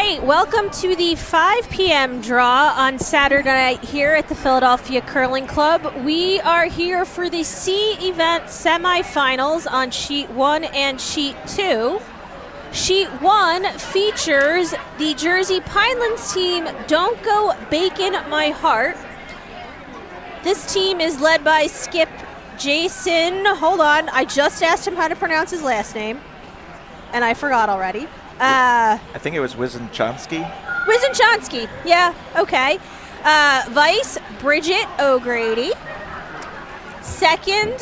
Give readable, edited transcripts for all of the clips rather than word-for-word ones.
right, welcome to the 5 p.m. draw on Saturday night here at the Philadelphia Curling Club. We are here for the C event semifinals on Sheet 1 and Sheet 2. Sheet 1 features the Jersey Pinelands team, Don't Go Bacon My Heart. This team is led by Skip Jason. Hold on, I just asked him how to pronounce his last name, and I forgot already. I think it was Wysoczanski. Wysoczanski, yeah, okay. Vice, Bridget O'Grady. Second,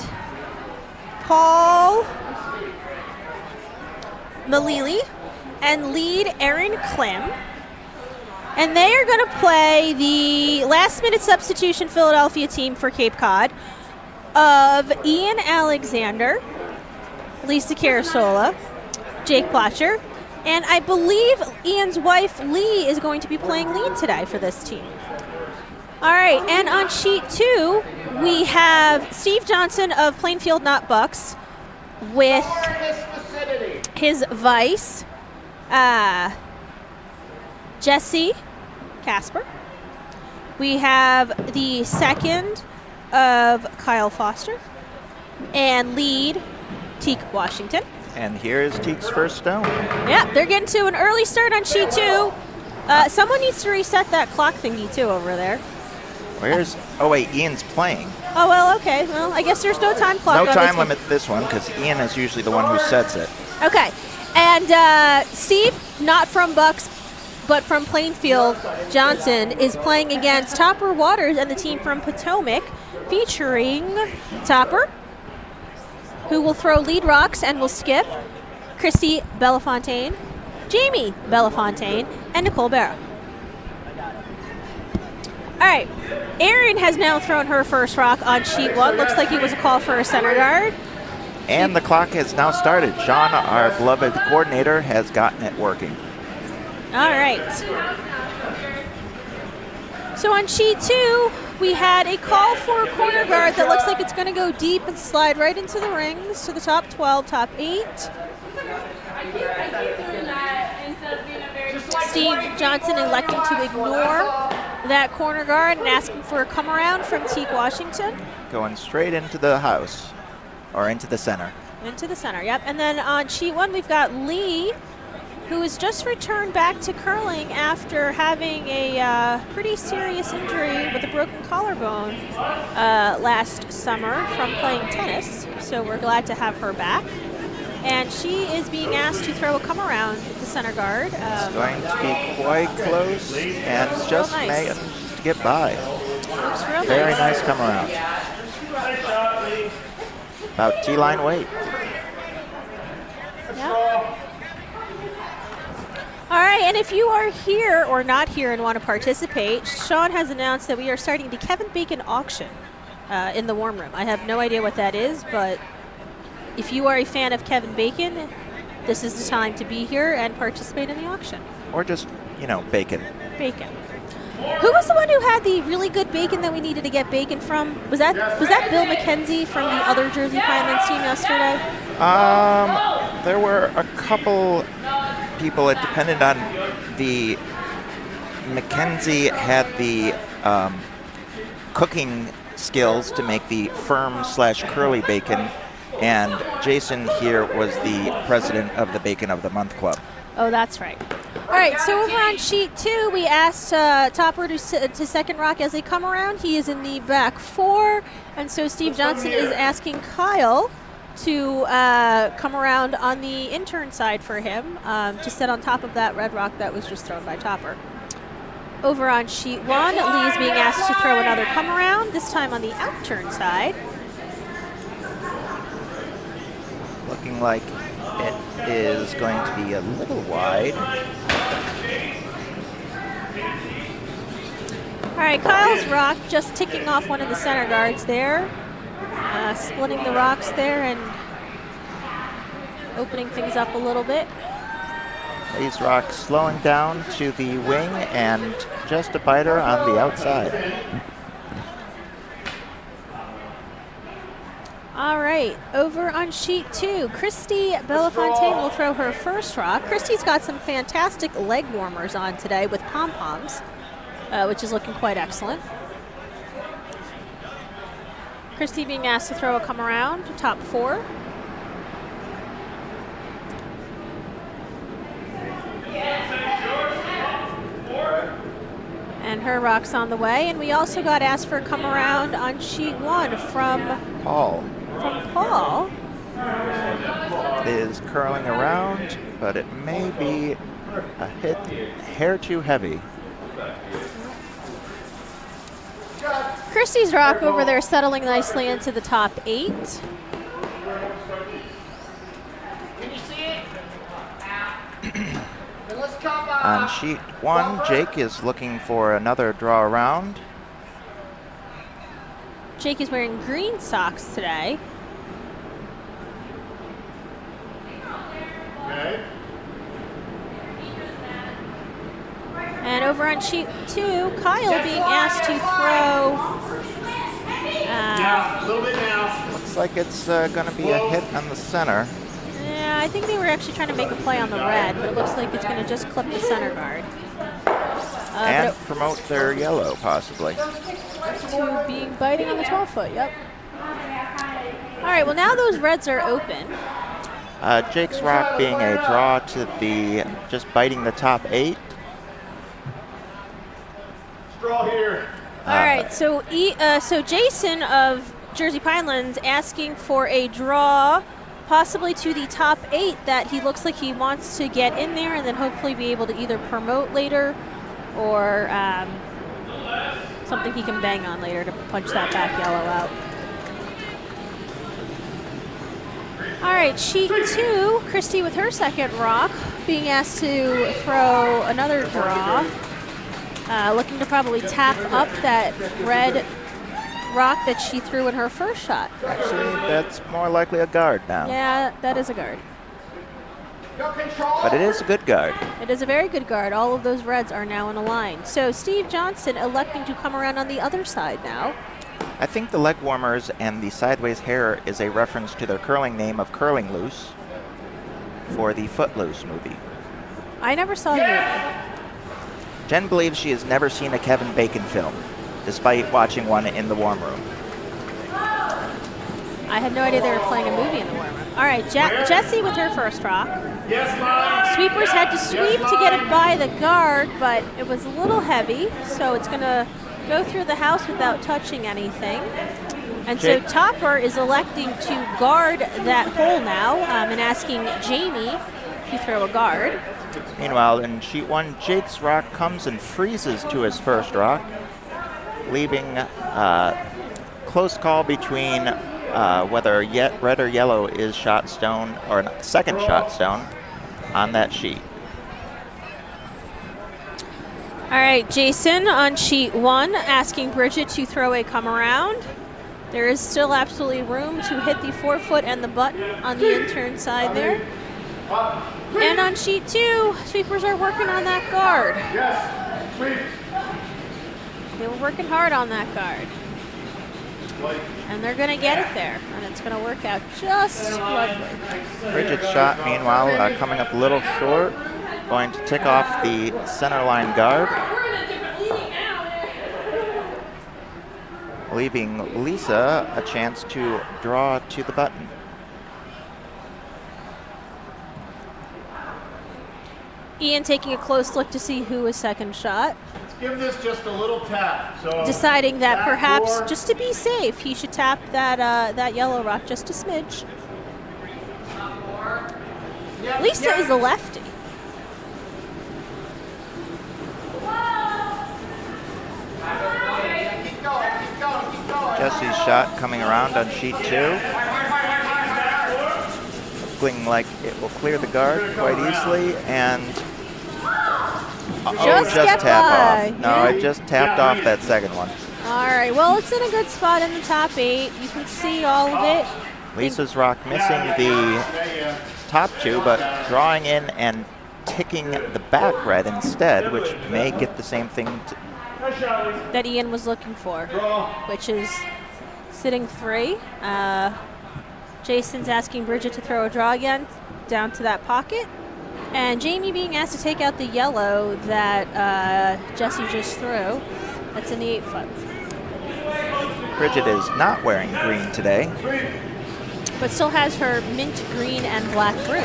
Paul Malili. And lead, Aaron Klim. And they are going to play the last-minute substitution Philadelphia team for Cape Cod of Ian Alexander, Lisa Carasola, Jake Plotcher, and I believe Ian's wife, Lee, is going to be playing lead today for this team. All right, and on Sheet 2, we have Steve Johnson of Plainfield Not Bucks with his vice, Jesse Casper. We have the second of Kyle Foster and lead Teak Washington. And here's Teak's first stone. Yeah, they're getting to an early start on Sheet 2. Someone needs to reset that clock thingy too over there. Where's, oh wait, Ian's playing. Oh, well, okay. Well, I guess there's no time clock. No time limit this one because Ian is usually the one who sets it. Okay, and Steve, not from Bucks, but from Plainfield, Johnson is playing against Topper Waters and the team from Potomac, featuring Topper, who will throw lead rocks and will skip, Christy Belafontaine, Jamie Belafontaine, and Nicole Barra. All right, Erin has now thrown her first rock on Sheet 1. Looks like it was a call for a center guard. And the clock has now started. Sean, our beloved coordinator, has gotten it working. All right. So on Sheet 2, we had a call for a corner guard that looks like it's going to go deep and slide right into the rings to the top 12, top 8. Steve Johnson electing to ignore that corner guard and asking for a come around from Teak Washington. Going straight into the house, or into the center. Into the center, yep. And then on Sheet 1, we've got Lee, who has just returned back to curling after having a pretty serious injury with a broken collarbone last summer from playing tennis. So we're glad to have her back. And she is being asked to throw a come around with the center guard. It's going to be quite close and just managed to get by. Looks real Very nice. nice come around. About T-line weight. Yep. All right, and if you are here or not here and want to participate, Sean has announced that we are starting the Kevin Bacon auction in the warm room. I have no idea what that is, but if you are a fan of Kevin Bacon, this is the time to be here and participate in the auction. Or just, you know, bacon. Bacon. Who was the one who had the really good bacon that we needed to get bacon from? Was that Bill McKenzie from the other Jersey Pinelands team yesterday? There were a couple people. It depended on the. McKenzie had the cooking skills to make the firm/curly bacon, and Jason here was the president of the Bacon of the Month Club. Oh, that's right. All right, so over on Sheet 2, we asked Topper to second rock as they come around. He is in the back 4, and so Steve Johnson is asking Kyle to come around on the intern side for him to sit on top of that red rock that was just thrown by Topper. Over on Sheet 1, Lee is being asked to throw another come around, this time on the outturn side. Looking like it is going to be a little wide. All right, Kyle's rock just ticking off one of the center guards there. Splitting the rocks there and opening things up a little bit. These rocks slowing down to the wing and just a biter on the outside. All right. right, over on sheet 2, Christy Belafontaine will throw her first rock. Christy's got some fantastic leg warmers on today with pom-poms, which is looking quite excellent. Christy being asked to throw a come around, top 4. And her rock's on the way. And we also got asked for a come around on sheet 1 from Paul. Paul. It is curling around, but it may be a hair too heavy. Christy's rock over there settling nicely into the top 8. On sheet 1, Jake is looking for another draw around. Jake is wearing green socks today. Okay. And over on sheet 2, Kyle being asked to throw. Now, a little bit now. Looks like it's going to be a hit on the center. Yeah, I think they were actually trying to make a play on the red, but it looks like it's going to just clip the center guard. And promote their yellow, possibly. To being biting on the 12-foot, yep. All right, well, now those reds are open. Jake's rock being a draw to the, just biting the top 8. Straw here. All right, so so Jason of Jersey Pinelands asking for a draw, possibly to the top 8 that he looks like he wants to get in there and then hopefully be able to either promote later or something he can bang on later to punch that back yellow out. All right, sheet 2, Christy with her second rock, being asked to throw another draw. Looking to probably tap up that red rock that she threw in her first shot. Actually, that's more likely a guard now. Yeah, that is a guard. But it is a good guard. It is a very good guard. All of those reds are now in a line. So Steve Johnson electing to come around on the other side now. I think the leg warmers and the sideways hair is a reference to their curling name of Curling Loose for the Footloose movie. I never saw the movie. Jen believes she has never seen a Kevin Bacon film, despite watching one in the warm room. I had no idea they were playing a movie in the warm room. All right, Jessie with her first rock. Yes, line. Sweepers had to sweep to get it by the guard, but it was a little heavy, so it's going to go through the house without touching anything. And so Topper is electing to guard that hole now and asking Jamie to throw a guard. Meanwhile, in sheet 1, Jake's rock comes and freezes to his first rock, leaving close call between whether red or yellow is shot stone or second shot stone on that sheet. All right, Jason on sheet 1 asking Bridget to throw a come around. There is still absolutely room to hit the 4-foot and the button on the intern side there. And on sheet 2, sweepers are working on that guard. Yes. Sweep. They were working hard on that guard. And they're going to get it there. And it's going to work out just lovely. Bridget's shot, meanwhile, coming up a little short, going to tick off the center line guard, leaving Lisa a chance to draw to the button. Ian taking a close look to see who was second shot. Let's give this just a little tap. So Deciding that perhaps, four. just to be safe, he should tap that yellow rock just a smidge. Yep, Lisa yep. is a lefty. Keep going. Jesse's shot coming around on sheet 2. Looking like it will clear the guard quite easily, and Just get tap by. off. No, it just tapped off that second one. All right, well, it's in a good spot in the top 8. You can see all of it. Lisa's rock missing the top 2, but drawing in and ticking the back red instead, which may get the same thing That Ian was looking for, which is sitting 3. Jason's asking Bridget to throw a draw again down to that pocket. And Jamie being asked to take out the yellow that Jesse just threw. That's in the 8-foot. Bridget is not wearing green today. But still has her mint green and black broom.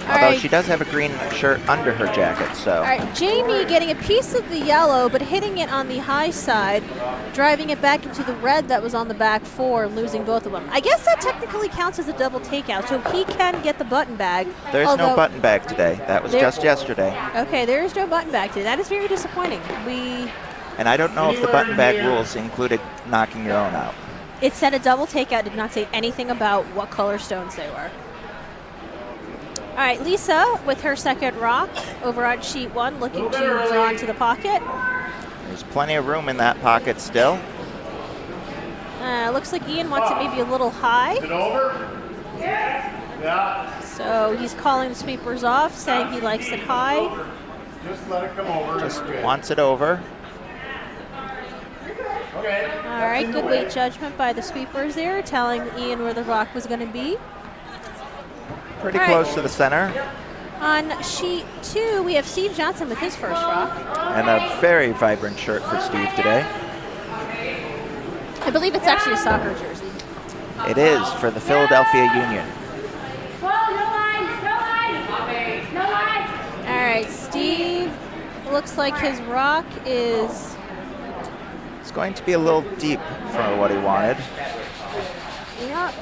Although she does have a green shirt under her jacket, so. All right, Jamie getting a piece of the yellow, but hitting it on the high side, driving it back into the red that was on the back 4, losing both of them. I guess that technically counts as a double takeout, so he can get the button bag. There's no button bag today. That was just yesterday. Okay, there is no button bag today. That is very disappointing. And I don't know if the button bag rules included knocking your own out. It said a double takeout, did not say anything about what color stones they were. All right, Lisa with her second rock over on sheet 1, looking to draw into the pocket. There's plenty of room in that pocket still. Looks like Ian wants it maybe a little high. Is it over? Yeah. So he's calling the sweepers off, saying he likes it high. Just let it come over. Just Okay. wants it over. Okay. All right, good weight judgment by the sweepers there, telling Ian where the rock was going to be. Pretty All close right. to the center. On sheet 2, we have Steve Johnson with his first rock. And a very vibrant shirt for Steve today. I believe it's actually a soccer jersey. It is for the Philadelphia Union. All right, Steve looks like his rock is... It's going to be a little deep for what he wanted. Yep.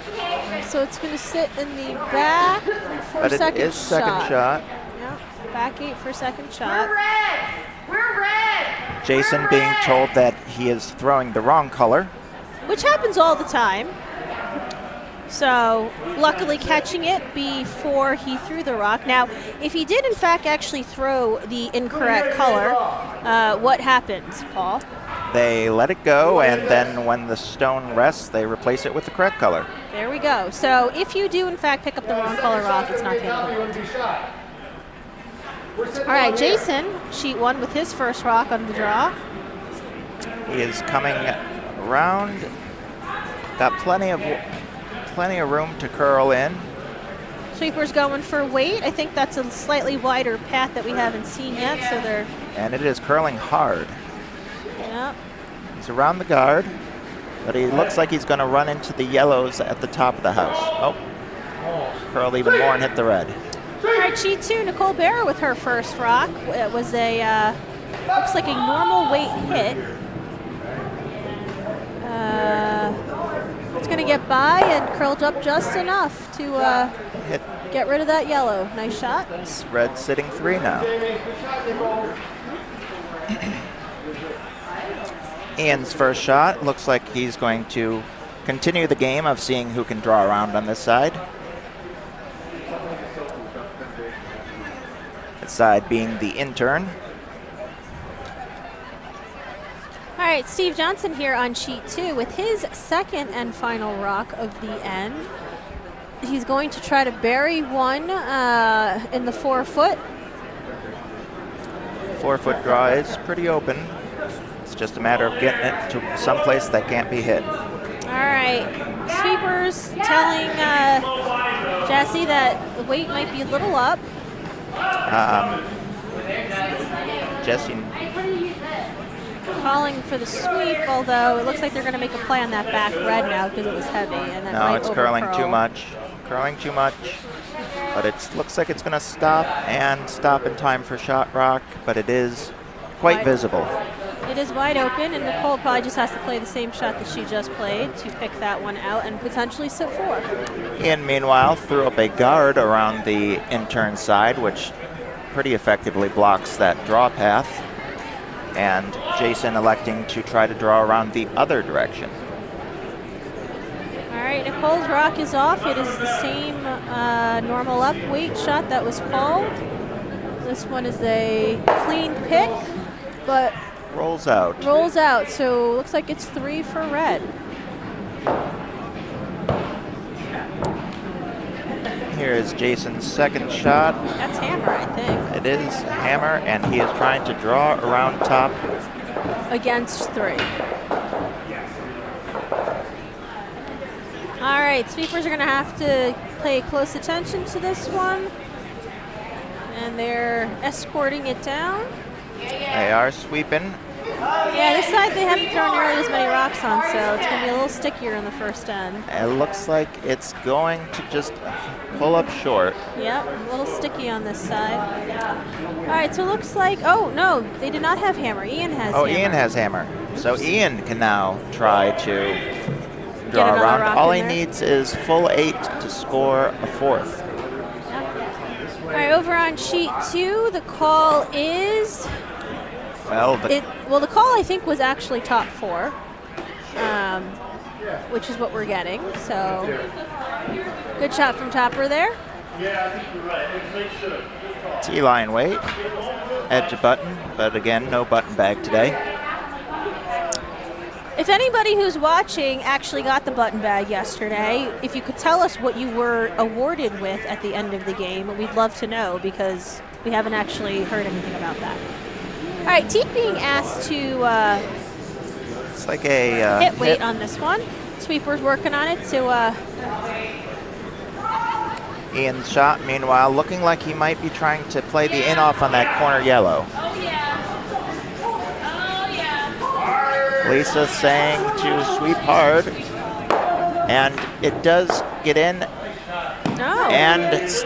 So it's going to sit in the back for But it second is second shot. Yep. Back 8 for second shot. We're red! Jason being told that he is throwing the wrong color. Which happens all the time. So luckily catching it before he threw the rock. Now, if he did in fact actually throw the incorrect color, what happens, Paul? They let it go, and then when the stone rests, they replace it with the correct color. There we go. So if you do in fact pick up the wrong color rock, it's not going to wouldn't be shot. All right, Jason, sheet 1 with his first rock on the draw. He is coming around. Got plenty of room to curl in. Sweeper's going for weight. I think that's a slightly wider path that we haven't seen yet, so they're... And it is curling hard. Yep. He's around the guard, but he looks like he's going to run into the yellows at the top of the house. Oh, curl even more and hit the red. All right, sheet 2, Nicole Barra with her first rock. It was a, looks like a normal weight hit. It's going to get by and curled up just enough to Hit. get rid of that yellow. Nice shot. It's red sitting 3 now. Ian's first shot looks like he's going to continue the game of seeing who can draw around on this side. This side being the intern. All right, Steve Johnson here on sheet 2 with his second and final rock of the end. He's going to try to bury one in the 4-foot. 4-foot draw is pretty open. It's just a matter of getting it to someplace that can't be hit. All right, sweepers telling Jesse that the weight might be a little up. Jesse, Calling for the sweep, although it looks like they're going to make a play on that back red now because it was heavy. And that no, might it's curling overcurl. too much. Curling too much. But it looks like it's going to stop and stop in time for shot rock, but it is quite Wide. visible. It is wide open, and Nicole probably just has to play the same shot that she just played to pick that one out and potentially sit 4. Ian, meanwhile, threw up a guard around the intern side, which pretty effectively blocks that draw path. And Jason electing to try to draw around the other direction. All right, Nicole's rock is off. It is the same normal up weight shot that was called. This one is a clean pick, but Rolls out. rolls out, so looks like it's 3 for red. Here is Jason's second shot. That's hammer, I think. It is hammer, and he is trying to draw around top. Against 3. All right, sweepers are going to have to pay close attention to this one. And they're escorting it down. They are sweeping. Yeah, this side they haven't thrown nearly as many rocks on, so it's going to be a little stickier in the first end. It looks like it's going to just pull up short. Yep, a little sticky on this side. All right, so it looks like, oh, no, they did not have hammer. Ian has Oh, hammer. Ian has hammer. So Ian can now try to draw another around. rock All in he there. needs is full 8 to score a 4th. All right, over on sheet 2, the call is... Well, the call I think was actually top 4, which is what we're getting. So good shot from Topper there. Yeah, I think you're right. Make sure. T-line weight, edge of button, but again, no button bag today. If anybody who's watching actually got the button bag yesterday, if you could tell us what you were awarded with at the end of the game, we'd love to know because we haven't actually heard anything about that. All right, Teak being asked to It's like a hit weight on this one. Sweeper's working on it to Ian's shot, meanwhile, looking like he might be trying to play the in-off on that corner yellow. Oh, yeah. Oh, yeah. Lisa saying to sweep hard, and it does get in no. and hits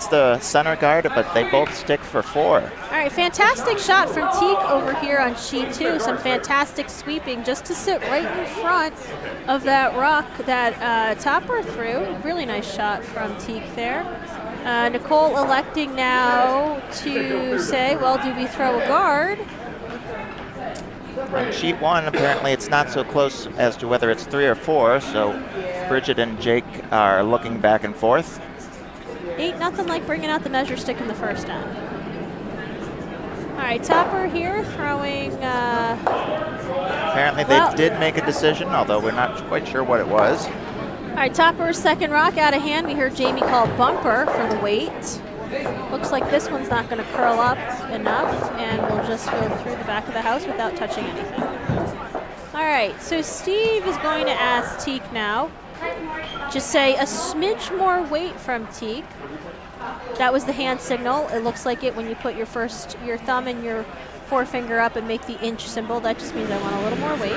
the center guard, but they both stick for 4. All right, fantastic shot from Teak over here on sheet 2. Some fantastic sweeping just to sit right in front of that rock that Topper threw. Really nice shot from Teak there. Nicole electing now to say, well, do we throw a guard? On sheet 1, apparently it's not so close as to whether it's 3 or 4, so Bridget and Jake are looking back and forth. Ain't nothing like bringing out the measure stick in the first end. All right, Topper here throwing... Apparently they did make a decision, although we're not quite sure what it was. All right, Topper's second rock out of hand. We heard Jamie call bumper for the weight. Looks like this one's not going to curl up enough, and we'll just go through the back of the house without touching anything. All right, so Steve is going to ask Teak now. Just say a smidge more weight from Teak. That was the hand signal. It looks like it when you put your thumb and your forefinger up and make the inch symbol. That just means I want a little more weight.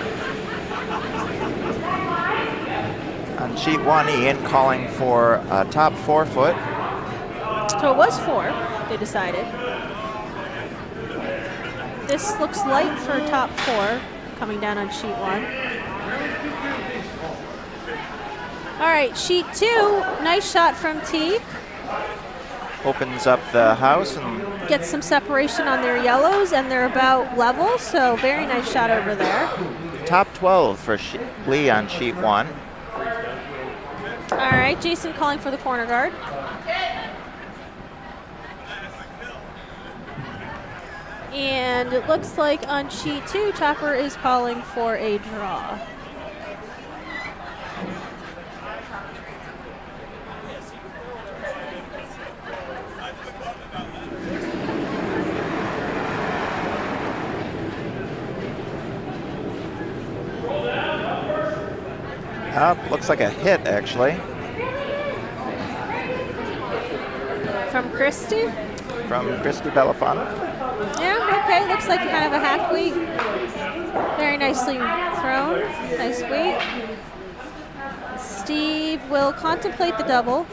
On sheet 1, Ian calling for a top 4 foot. So it was 4, they decided. This looks light for top 4, coming down on sheet 1. All right, sheet 2, nice shot from Teak. Opens up the house and Gets some separation on their yellows, and they're about level, so very nice shot over there. top 12 for Lee on sheet 1. All right, Jason calling for the corner guard. And it looks like on sheet 2, Topper is calling for a draw. Looks like a hit, actually. From Christy? From Christy Belafonte. Yeah, okay, looks like kind of a half weight. Very nicely thrown, nice weight. Steve will contemplate the double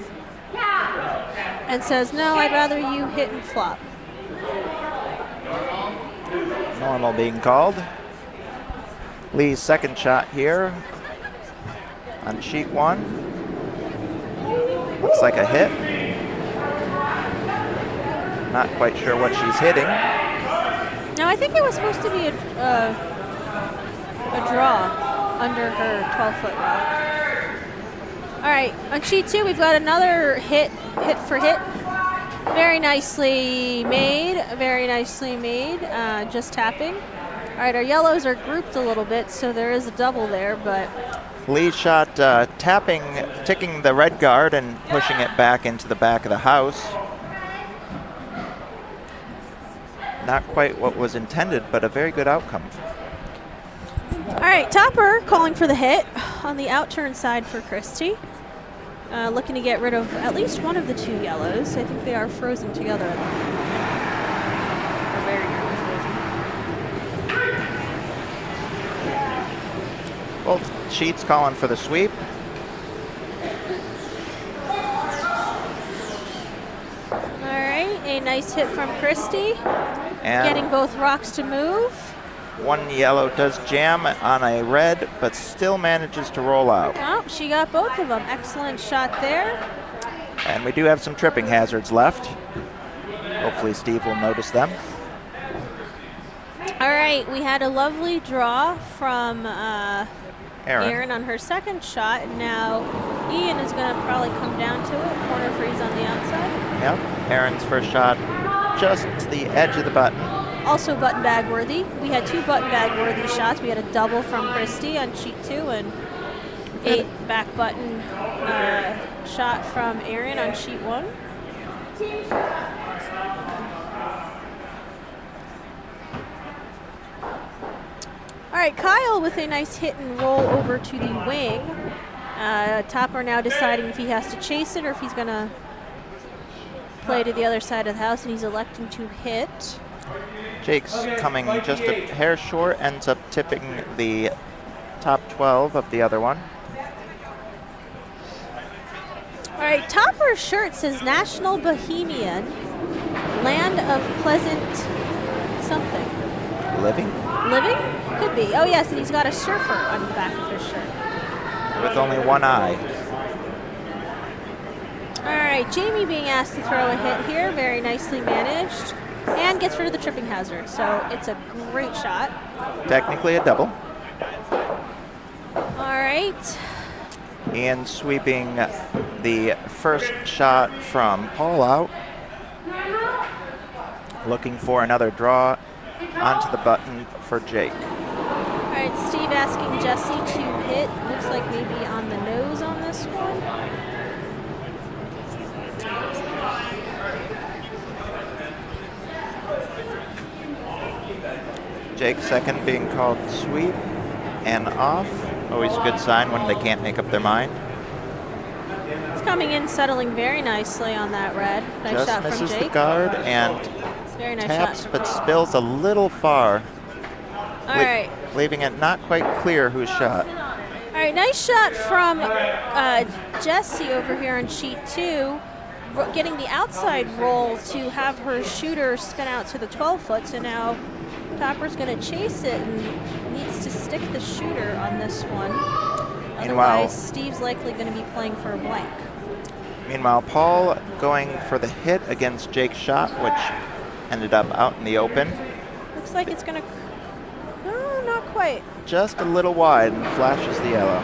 and says, no, I'd rather you hit and flop. Normal being called. Lee's second shot here on sheet 1. Looks like a hit. Not quite sure what she's hitting. No, I think it was supposed to be a draw under her 12-foot rock. All right, on sheet 2, we've got another hit for hit. Very nicely made, just tapping. All right, our yellows are grouped a little bit, so there is a double there, but... Lee shot ticking the red guard and pushing it back into the back of the house. Not quite what was intended, but a very good outcome. All right, Topper calling for the hit on the outturn side for Christy. Looking to get rid of at least one of the two yellows. I think they are frozen together. Or very nearly frozen. Both sheets calling for the sweep. All right, a nice hit from Christy. And Getting both rocks to move. one yellow does jam on a red, but still manages to roll out. Oh, she got both of them. Excellent shot there. And we do have some tripping hazards left. Hopefully Steve will notice them. All right, we had a lovely draw from Erin on her second shot, and now Ian is going to probably come down to it. Corner freeze on the outside. Yep, Erin's first shot just to the edge of the button. Also button bag worthy. We had two button bag worthy shots. We had a double from Christy on sheet 2 and 8 back button shot from Erin on sheet 1. All right, Kyle with a nice hit and roll over to the wing. Topper now deciding if he has to chase it or if he's going to play to the other side of the house, and he's electing to hit. Jake's coming just a hair short, ends up tipping the top 12 of the other one. All right, Topper's shirt says National Bohemian, Land of Pleasant something. Living Living? Could be. Oh, yes, and he's got a surfer on the back of his shirt. with only one eye. All right, Jamie being asked to throw a hit here. Very nicely managed. And gets rid of the tripping hazard, so it's a great shot. Technically a double. All right. Ian sweeping the first shot from Paul out. Looking for another draw onto the button for Jake. All right, Steve asking Jesse to hit. Looks like maybe on the nose on this one. Jake's second being called sweep and off. Always a good sign when they can't make up their mind. It's coming in, settling very nicely on that red. Nice Just shot from misses Jake. the guard and Very nice taps, shot. but spills a little far, All right. leaving it not quite clear whose shot. All right, nice shot from Jessie over here on sheet 2, getting the outside roll to have her shooter spin out to the 12-foot. So now Topper's going to chase it and needs to stick the shooter on this one. Meanwhile, Otherwise, Steve's likely going to be playing for a blank. Meanwhile, Paul going for the hit against Jake's shot, which ended up out in the open. Looks like it's going to... No, not quite. Just a little wide and flashes the yellow.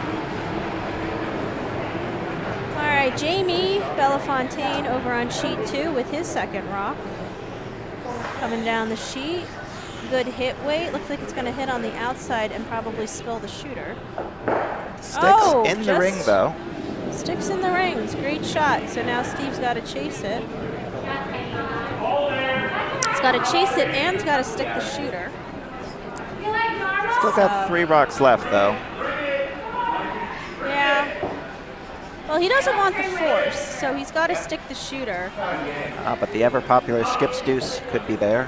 All right, Jamie Belafontaine over on sheet 2 with his second rock. Coming down the sheet. Good hit weight. Looks like it's going to hit on the outside and probably spill the shooter. Sticks in the ring, though. Sticks in the rings. Great shot. So now Steve's got to chase it. He's got to chase it and he's got to stick the shooter. Still got 3 rocks left, though. Yeah. Well, he doesn't want the force, so he's got to stick the shooter. But the ever-popular skips deuce could be there.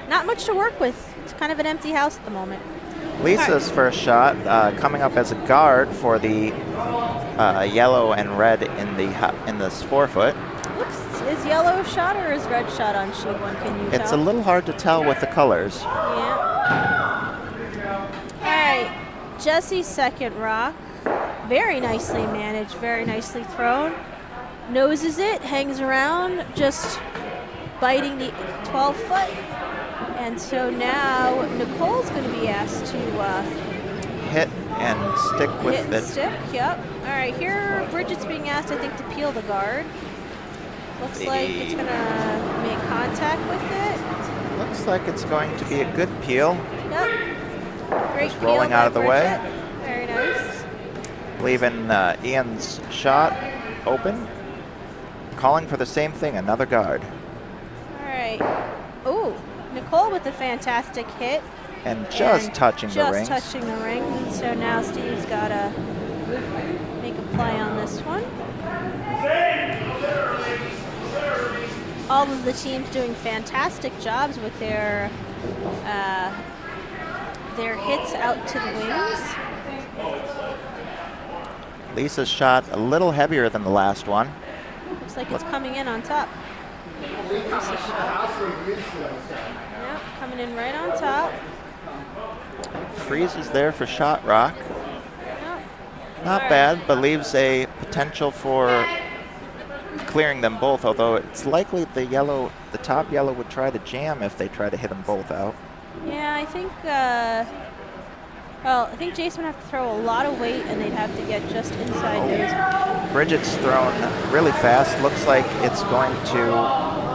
Not much to work with. It's kind of an empty house at the moment. Lisa's first shot coming up as a guard for the yellow and red in this 4-foot. Is yellow shot or is red shot on sheet 1? Can you tell? It's a little hard to tell with the colors. Yeah. All right. Jesse's second rock. Very nicely managed. Very nicely thrown. Noses it. Hangs around. Just biting the 12-foot. And so now Nicole's going to be asked to Hit and stick with hit and it. stick. Yep. All right. Here, Bridget's being asked, I think, to peel the guard. Looks like it's going to make contact with it. Looks like it's going to be a good peel. Yep. Great Just peel rolling by out of the way. Bridget. Very nice. Leaving Ian's shot open. Calling for the same thing, another guard. All right. Ooh, Nicole with a fantastic hit. And just touching the rings. Just touching the ring. And so now Steve's got to make a play on this one. All of the teams doing fantastic jobs with their hits out to the wings. Lisa's shot a little heavier than the last one. Looks like it's coming in on top. Lisa's shot. Yep, coming in right on top. Freezes there for shot rock. Yep. Not bad, but leaves a potential for clearing them both, although it's likely the top yellow would try to jam if they try to hit them both out. Yeah, I think Jason would have to throw a lot of weight, and they'd have to get just inside those. Bridget's thrown really fast. Looks like it's going to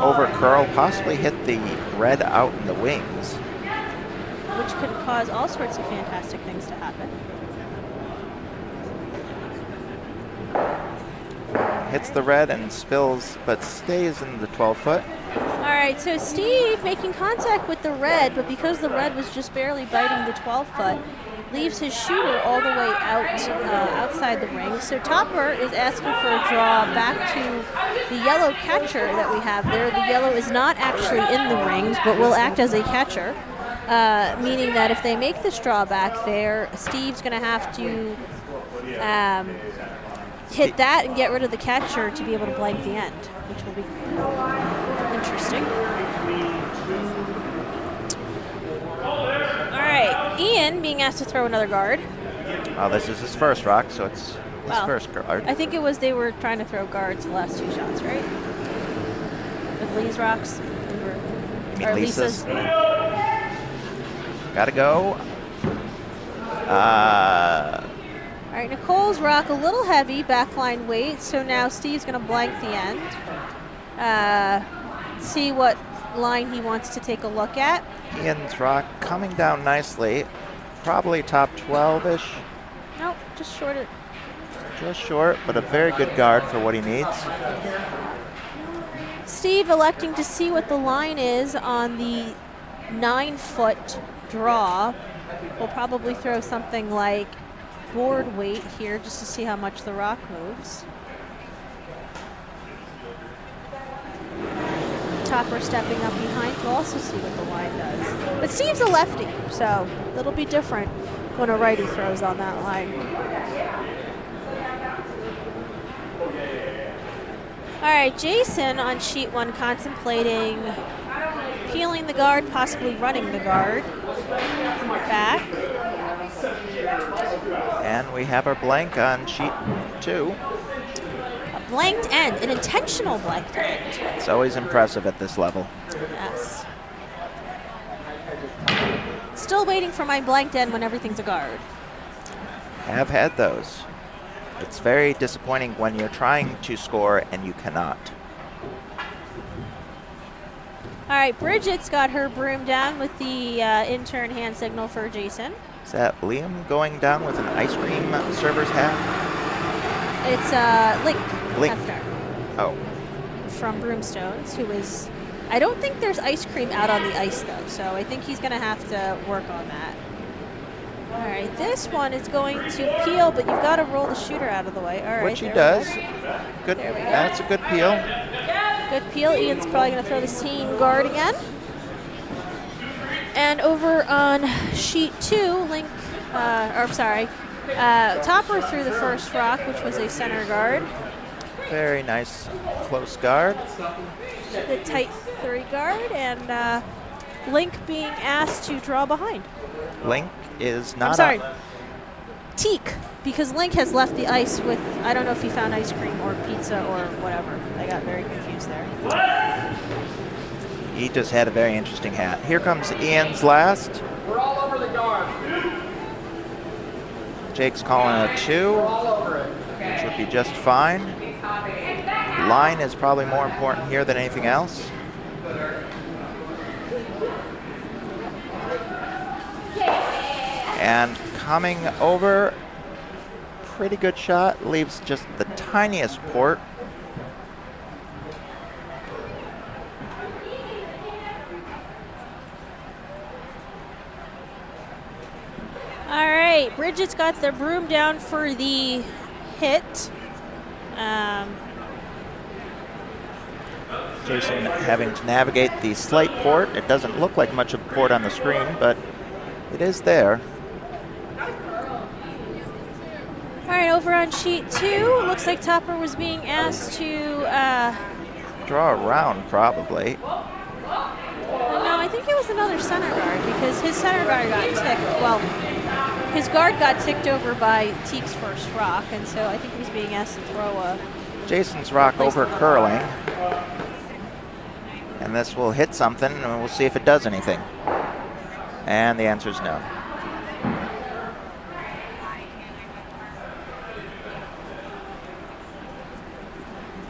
over curl, possibly hit the red out in the wings. Which could cause all sorts of fantastic things to happen. Hits the red and spills, but stays in the 12-foot. All right, so Steve making contact with the red, but because the red was just barely biting the 12-foot, leaves his shooter all the way out outside the ring. So Topper is asking for a draw back to the yellow catcher that we have there. The yellow is not actually in the rings, but will act as a catcher, meaning that if they make this draw back there, Steve's going to have to hit that and get rid of the catcher to be able to blank the end, which will be interesting. All right, Ian being asked to throw another guard. Well, this is his first rock, so it's his first guard. I think it was they were trying to throw guards the last two shots, right? With Lee's rocks. You mean Lisa's? Gotta go. All right, Nicole's rock a little heavy, backline weight, so now Steve's going to blank the end. See what line he wants to take a look at. Ian's rock coming down nicely, probably top 12-ish. Nope, just short it. Just short, but a very good guard for what he needs. Steve electing to see what the line is on the 9-foot draw. We'll probably throw something like board weight here just to see how much the rock moves. Topper stepping up behind to also see what the line does. But Steve's a lefty, so it'll be different when a righty throws on that line. All right, Jason on sheet 1 contemplating peeling the guard, possibly running the guard back. And we have our blank on sheet 2. A blanked end, an intentional blanked end. It's always impressive at this level. Yes. Still waiting for my blanked end when everything's a guard. Have had those. It's very disappointing when you're trying to score and you cannot. All right, Bridget's got her broom down with the intern hand signal for Jason. Is that Liam going down with an ice cream server's hat? It's Link. Link. Hefner Oh. from Broomstones, who is, I don't think there's ice cream out on the ice though, so I think he's gonna have to work on that. All right, this one is going to peel, but you've got to roll the shooter out of the way. All right, Which he there does. we go. Good. There we go. That's a good peel. Good peel. Ian's probably going to throw the same guard again. And over on sheet 2, Topper threw the first rock, which was a center guard. Very nice close guard. The tight 3 guard, and Link being asked to draw behind. Link is not. I'm sorry. Teak, because Link has left the ice with, I don't know if he found ice cream or pizza or whatever. I got very confused there. He just had a very interesting hat. Here comes Ian's last. We're all over the guard. Jake's calling a 2, which would be just fine. Line is probably more important here than anything else. And coming over, pretty good shot, leaves just the tiniest port. right, Bridget's got the broom down for the hit. Jason having to navigate the slight port. It doesn't look like much of a port on the screen, but it is there. All right, over on sheet 2, looks like Topper was being asked to, Draw around, probably. no, I think it was another center guard because his center guard got ticked. Well, his guard got ticked over by Teek's first rock, and so I think he was being asked to throw a. Jason's rock over curling. And this will hit something, and we'll see if it does anything. And the answer is no.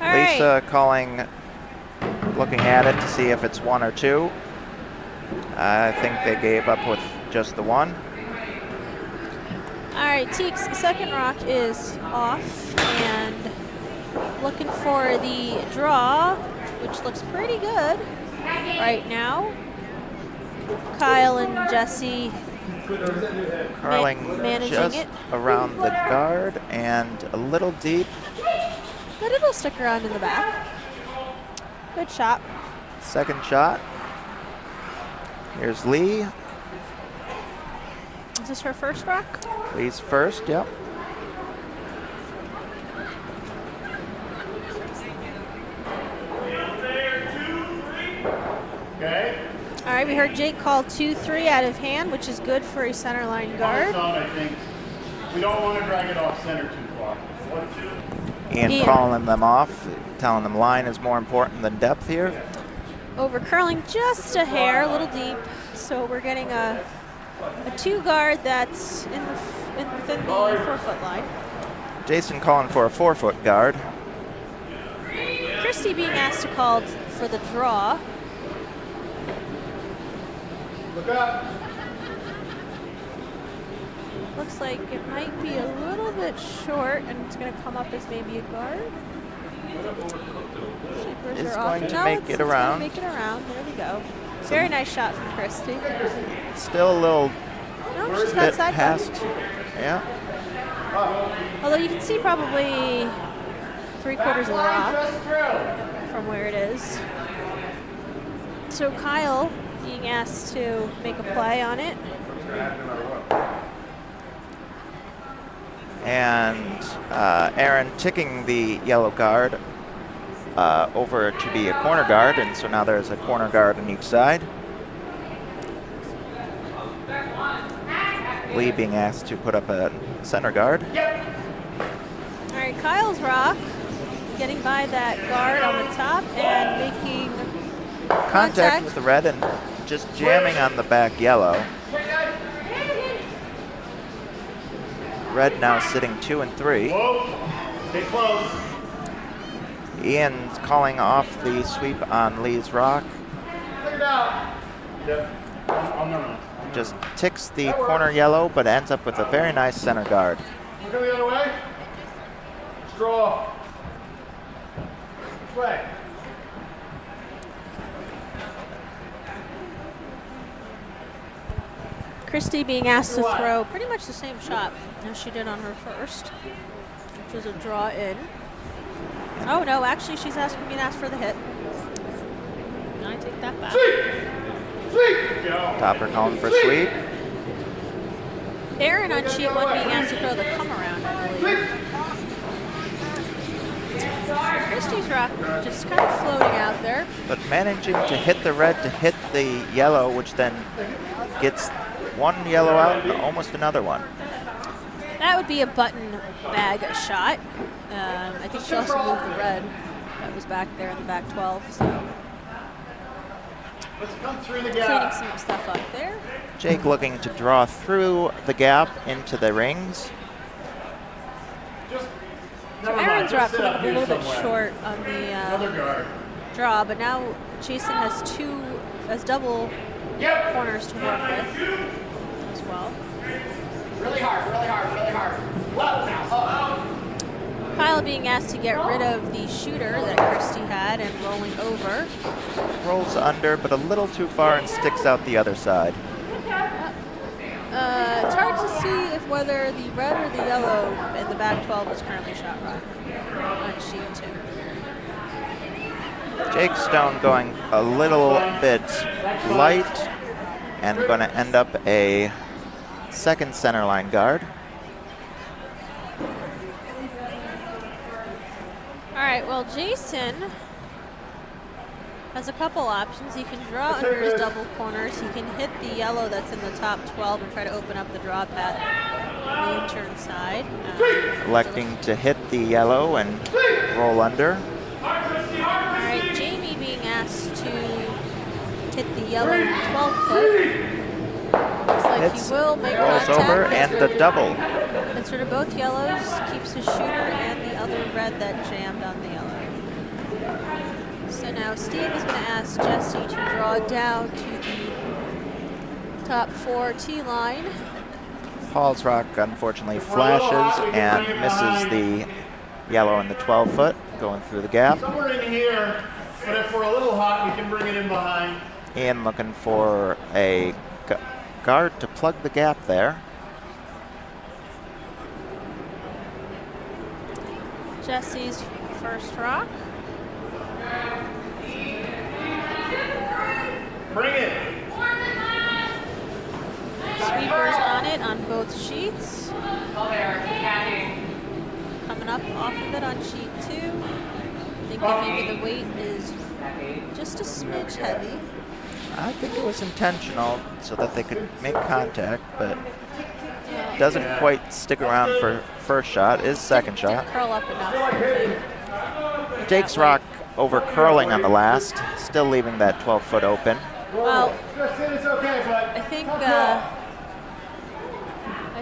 All right. Lisa calling, looking at it to see if it's 1 or 2. I think they gave up with just the 1. All right, Teek's second rock is off, and looking for the draw, which looks pretty good right now. Kyle and Jesse Curling managing just it. around the guard and a little deep. But it'll stick around in the back. Good shot. Second shot. Here's Lee. Is this her first rock? Lee's first, yep. Okay. All right, we heard Jake call 2-3 out of hand, which is good for a center line guard. I think we don't want to drag it off center too far. 1, 2. Ian calling them off, telling them line is more important than depth here. Over curling just a hair, a little deep. So we're getting a 2 guard that's within the 4-foot line. Jason calling for a 4-foot guard. Christy being asked to call for the draw. Look up. Looks like it might be a little bit short, and it's going to come up as maybe a guard. Shapers It's are off. going to No, make it's it gonna around. Make it around. There we go. Very nice shot from Christy. Still a little No, she's got bit side past. button. Yeah. Although you can see probably 3/4 of the rock from where it is. So Kyle being asked to make a play on it. And Aaron ticking the yellow guard over to be a corner guard, and so now there's a corner guard on each side. Lee being asked to put up a center guard. All right, Kyle's rock getting by that guard on the top and making Contact with the red and just jamming on the back yellow. Red now sitting 2 and 3. Whoa. Stay close. Ian's calling off the sweep on Lee's rock. Clear it out. Yep. No. Just ticks the corner yellow, but ends up with a very nice center guard. Go the other way. Straw. Which way? Christy being asked to throw pretty much the same shot as she did on her first, which was a draw in. Oh no, actually she's being asked for the hit. I take that back. Sweep. Go. Topper calling for sweep. Aaron on sheet 1 being asked to throw the come around, I believe. Christy's rock just kind of floating out there. But managing to hit the red to hit the yellow, which then gets one yellow out and almost another one. That would be a button bag shot. I think she also moved the red that was back there in the back 12, so Let's come through the cleaning gap. some stuff up there. Jake looking to draw through the gap into the rings. Just, So never mind, Aaron's just rock sit coming up up a here little bit somewhere. short on the Another guard. draw, but now Jason has double Yep. corners to work with as well. Really hard, really hard, really hard. Level now, up. Kyle being asked to get rid of the shooter that Christy had and rolling over. Rolls under, but a little too far and sticks out the other side. It's hard to see if of whether the red or the yellow in the back 12 is currently shot rock on sheet 2. Jake Stone going a little bit light and going to end up a second center line guard. All right, well, Jason has a couple options. He can draw under his double corners. He can hit the yellow that's in the top 12 and try to open up the draw path on the intern side. Electing to hit the yellow and roll under. All right, Jamie being asked to hit the yellow 12-foot. Looks like Hits, he will make rolls contact. over, and the double. Gets rid of both yellows, keeps his shooter and the other red that jammed on the yellow. So now Steve is going to ask Jesse to draw down to the top 4 tee line. Paul's rock unfortunately flashes and misses the yellow in the 12-foot, going through the gap. Somewhere in here, but if we're a little hot, we can bring it in behind. Ian looking for a guard to plug the gap there. Jesse's first rock. Bring it. Sweepers on it on both sheets. Oh, there. Catching. Coming up off of it on sheet 2. I think that maybe the weight is just a smidge heavy. I think it was intentional so that they could make contact, but doesn't quite stick around for first shot, is second shot. Didn't curl up enough. Jake's rock over curling on the last, still leaving that 12-foot open. Well, It's okay, but I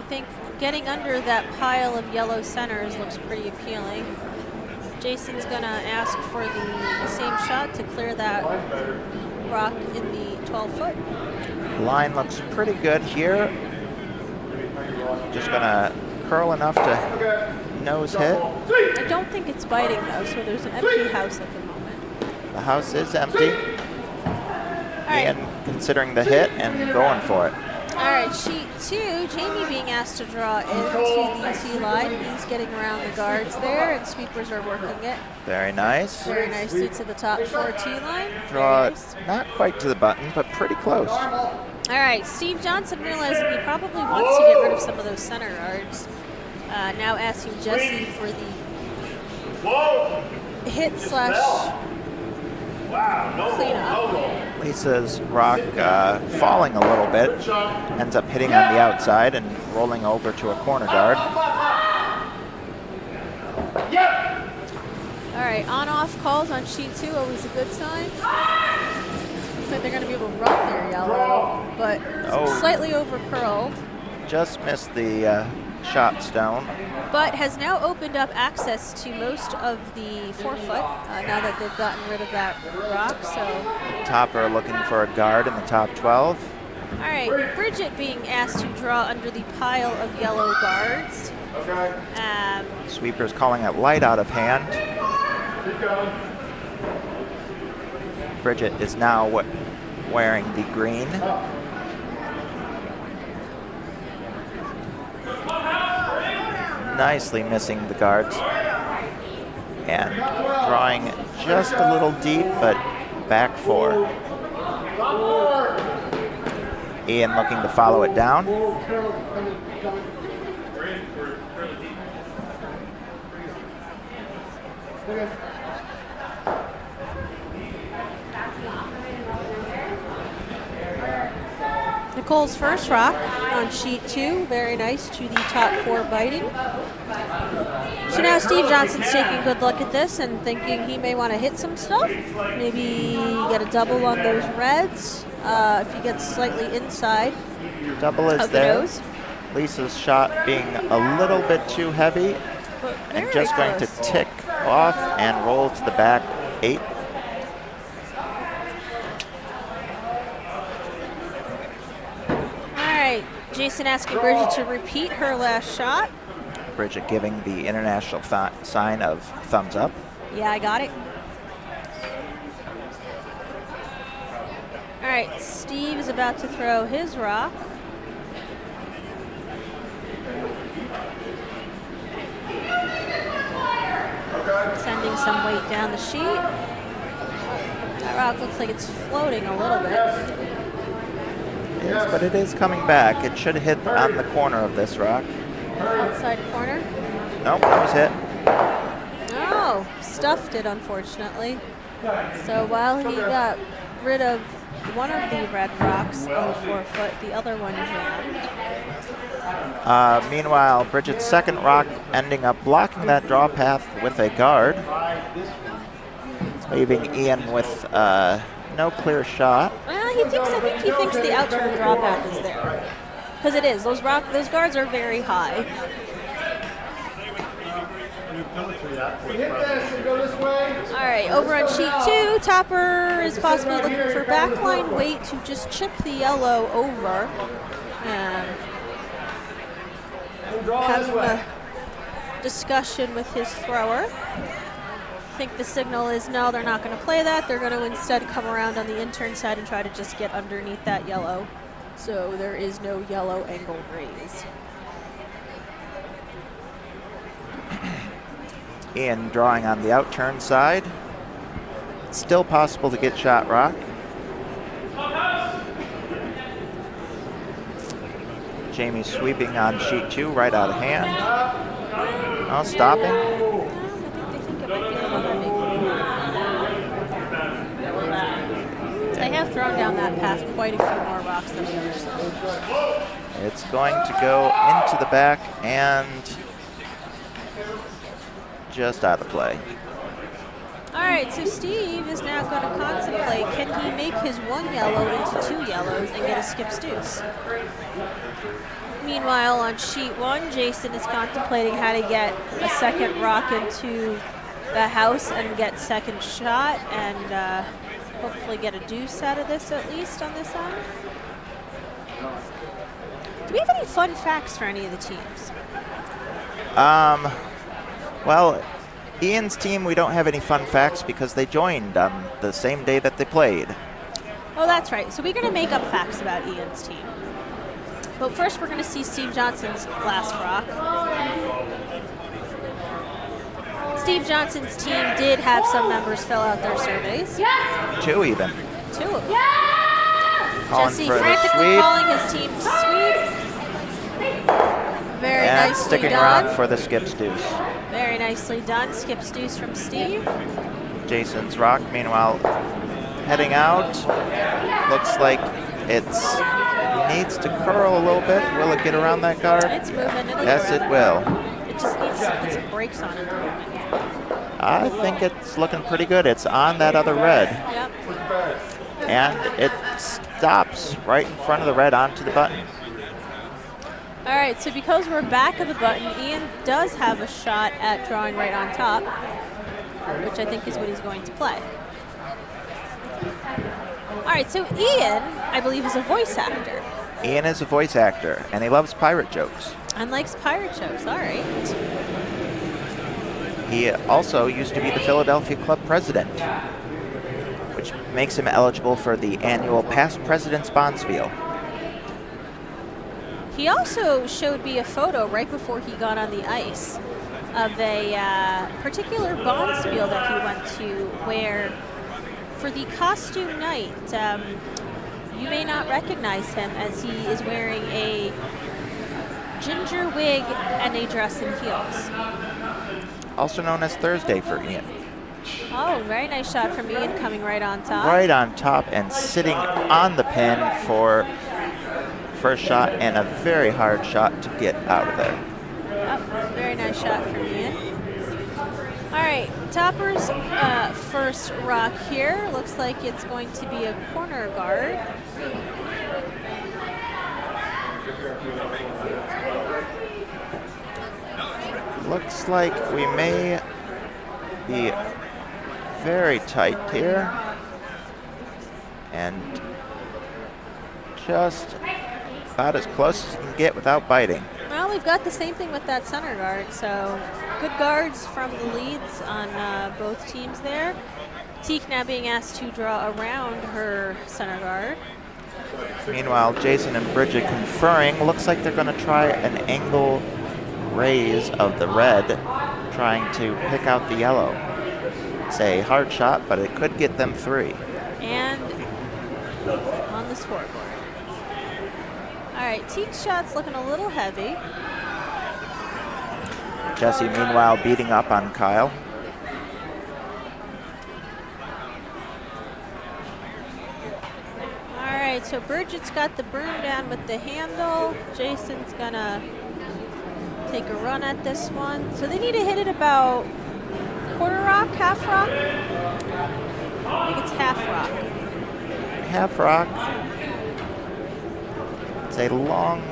think getting under that pile of yellow centers looks pretty appealing. Jason's gonna ask for the same shot to clear that rock in the 12-foot. Line looks pretty good here. Just gonna curl enough to nose hit. I don't think it's biting though, so there's an empty house at the moment. The house is empty. All right. Ian considering the hit and going for it. All right, sheet 2, Jamie being asked to draw into the tee line. He's getting around the guards there, and sweepers are working it Very nice. very nicely to the top 4 tee line. Draw Very it nice. not quite to the button, but pretty close. All right, Steve Johnson realizing he probably wants to get rid of some of those center guards. Now asking Jesse for the whoa! hit slash Wow, no roll, cleanup. no roll. Lisa's rock falling a little bit, ends up hitting on the outside and rolling over to a corner guard. All right, on-off calls on sheet 2, always a good sign. Looks like they're going to be able to run their yellow, but slightly over curled. Just missed the shot stone. But has now opened up access to most of the 4-foot now that they've gotten rid of that rock. So, Topper looking for a guard in the top 12. all right, Bridget being asked to draw under the pile of yellow guards. Okay, Sweeper's calling it light out of hand. keep going. Bridget is now wearing the green. Nicely missing the guards. And drawing just a little deep, but back 4. Ian looking to follow it down. Nicole's first rock on sheet 2, very nice to the top 4 biting. So now Steve Johnson's taking a good look at this and thinking he may want to hit some stuff. Maybe get a double on those reds if he gets slightly inside Double is of the there. nose. Lisa's shot being a little bit too heavy But and very just going to close. tick off and roll to the back 8. All right, Jason asking Bridget to repeat her last shot. Bridget giving the international sign of thumbs up. Yeah, I got it. All right, Steve is about to throw his rock. putting some weight down the sheet. That rock looks like it's floating a little bit. Yes, but it is coming back. It should hit on the corner of this rock. Outside corner. Nope, that was hit. Oh, stuffed it, unfortunately. So while he got rid of one of the red rocks on the forefoot, the other one jammed. Meanwhile, Bridget's second rock ending up blocking that draw path with a guard, leaving Ian with no clear shot. Well, I think he thinks the outturn draw path is there. Because it is. Those guards are very high. All right, over on sheet 2, Topper is possibly looking for backline weight to just chip the yellow over. Having a discussion with his thrower. I think the signal is no, they're not going to play that. They're going to instead come around on the intern side and try to just get underneath that yellow. So there is no yellow angle raise. Ian drawing on the outturn side. Still possible to get shot rock. Jamie sweeping on sheet 2, right out of hand. Oh, stopping. I think it might be a little big. They have thrown down that path quite a few more rocks than the other side. It's going to go into the back and just out of play. All right, so Steve is now going to contemplate, can he make his one yellow into 2 yellows and get a skip's deuce? Meanwhile, on sheet 1, Jason is contemplating how to get a second rock into the house and get second shot and hopefully get a deuce out of this at least on this end. Do we have any fun facts for any of the teams? Well, Ian's team, we don't have any fun facts because they joined on the same day that they played. Oh, that's right. So we're going to make up facts about Ian's team. But first, we're going to see Steve Johnson's last rock. Steve Johnson's team did have some members fill out their surveys. 2 even. 2 of them. Calling Jesse for the frantically sweep. calling his team to sweep. Very And nicely sticking done. around for the skip's deuce. Very nicely done. Skip's deuce from Steve. Jason's rock, meanwhile, heading out. Looks like it needs to curl a little bit. Will it get around that guard? It's moving. It'll Yes, go it around. will. It just needs to put some brakes on it. I think it's looking pretty good. It's on that other red. Yep. And it stops right in front of the red onto the button. All right, so because we're back of the button, Ian does have a shot at drawing right on top, which I think is what he's going to play. All right, so Ian, I believe, is a voice actor. Ian is a voice actor, and he loves pirate jokes. And likes pirate jokes, all right. He also used to be the Philadelphia Club president, which makes him eligible for the annual Past President's Bonspiel. He also showed me a photo right before he got on the ice of a particular Bonspiel that he went to where for the costume night, you may not recognize him as he is wearing a ginger wig and a dress and heels. Also known as Thursday for Ian. Oh, very nice shot from Ian coming right on top. Right on top and sitting on the pin for first shot and a very hard shot to get out of there. Oh, very nice shot from Ian. All right, Topper's first rock here. Looks like it's going to be a corner guard. Looks like we may be very tight here. And just about as close as you can get without biting. Well, we've got the same thing with that center guard, so good guards from the leads on both teams there. Teak now being asked to draw around her center guard. Meanwhile, Jason and Bridget conferring. Looks like they're going to try an angle raise of the red, trying to pick out the yellow. It's a hard shot, but it could get them 3. And on the scoreboard. All right, Teak's shot's looking a little heavy. Jesse, meanwhile, beating up on Kyle. All right, so Bridget's got the broom down with the handle. Jason's gonna take a run at this one. So they need to hit it about quarter rock, half rock? I think it's half rock. Half rock. It's a long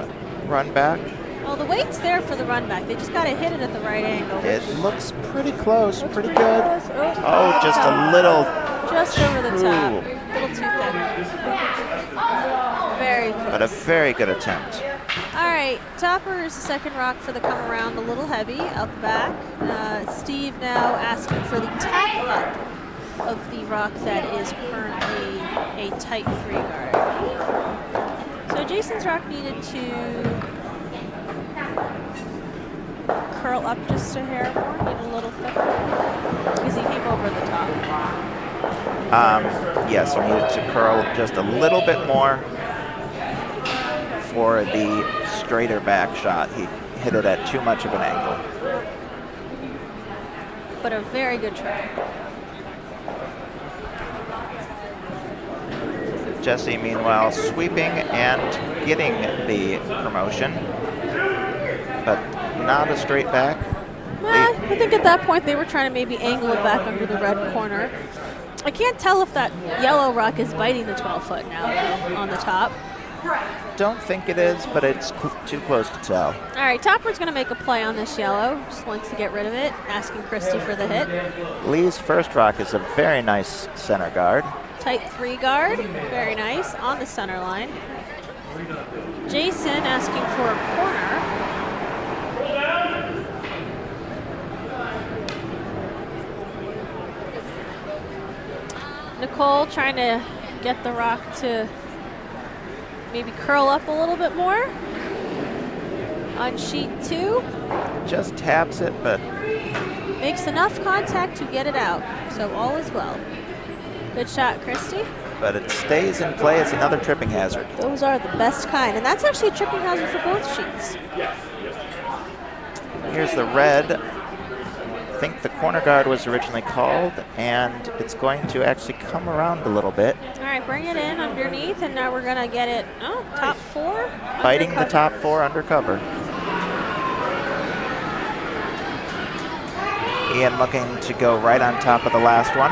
run back. Well, the weight's there for the run back. They just got to hit it at the right angle. It looks pretty close, pretty good. Close. Oh, just a little Just over the top. Ooh. A little too thick. Very close. But a very good attempt. All right, Topper is the second rock for the come around, a little heavy out the back. Steve now asking for the tap up of the rock that is currently a tight 3 guard. So Jason's rock needed to curl up just a hair more, get a little thicker, because he came over the top. Yes, we needed to curl just a little bit more for the straighter back shot. He hit it at too much of an angle. But a very good try. Jesse, meanwhile, sweeping and getting the promotion, but not a straight back. Well, I think at that point they were trying to maybe angle it back under the red corner. I can't tell if that yellow rock is biting the 12-foot now though, on the top. Don't think it is, but it's too close to tell. All right, Topper's going to make a play on this yellow. Just wants to get rid of it, asking Christy for the hit. Lee's first rock is a very nice center guard. Tight 3 guard, very nice, on the center line. Jason asking for a corner. Nicole trying to get the rock to maybe curl up a little bit more on sheet 2. Just taps it, but Makes enough contact to get it out, so all is well. Good shot, Christy. but it stays in play. It's another tripping hazard. Those are the best kind, and that's actually a tripping hazard for both sheets. Here's the red. I think the corner guard was originally called, and it's going to actually come around a little bit. All right, bring it in underneath, and now we're going to get it, top 4. Biting the undercover. top 4 undercover. Ian looking to go right on top of the last one.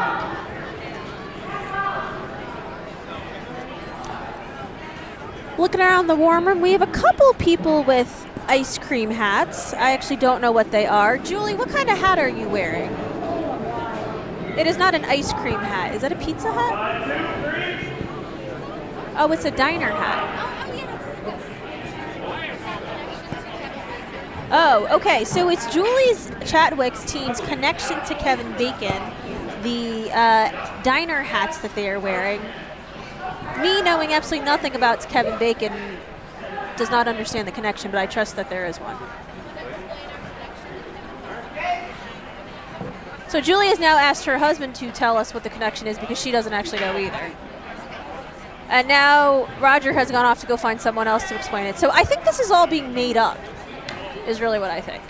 Looking around the warm room, we have a couple people with ice cream hats. I actually don't know what they are. Julie, what kind of hat are you wearing? It is not an ice cream hat. Is that a pizza hat? Oh, it's a diner hat. Oh, okay. So it's Julie's Chadwick's team's connection to Kevin Bacon, the diner hats that they are wearing. Me knowing absolutely nothing about Kevin Bacon does not understand the connection, but I trust that there is one. So Julie has now asked her husband to tell us what the connection is because she doesn't actually know either. And now Roger has gone off to go find someone else to explain it. So I think this is all being made up, is really what I think.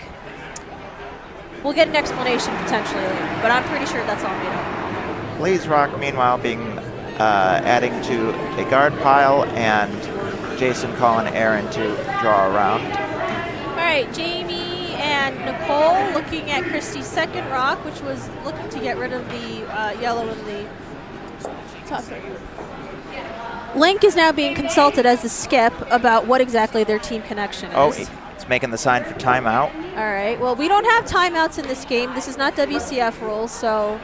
We'll get an explanation potentially later, but I'm pretty sure that's all made up. Lee's rock, meanwhile, being adding to a guard pile, and Jason calling Aaron to draw around. All right, Jamie and Nicole looking at Christy's second rock, which was looking to get rid of the yellow in the top three. Link is now being consulted as the skip about what exactly their team connection is. Oh, it's making the sign for timeout. All right, well, we don't have timeouts in this game. This is not WCF rules, so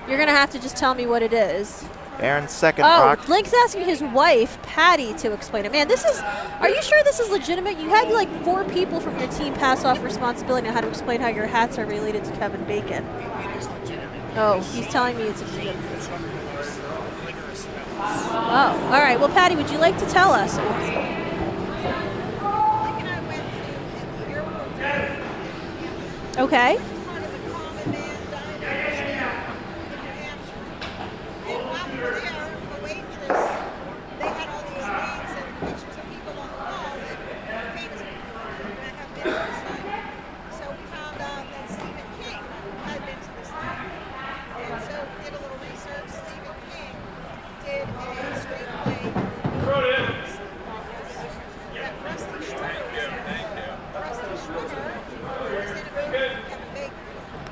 you're going to have to just tell me what it is. Aaron's second Oh, rock. Link's asking his wife, Patty, to explain it. Man, this is, are you sure this is legitimate? You had like 4 people from your team pass off responsibility on how to explain how your hats are related to Kevin Bacon. Oh, he's telling me it's legitimate. Oh, all right. Well, Patty, would you like to tell us? Okay.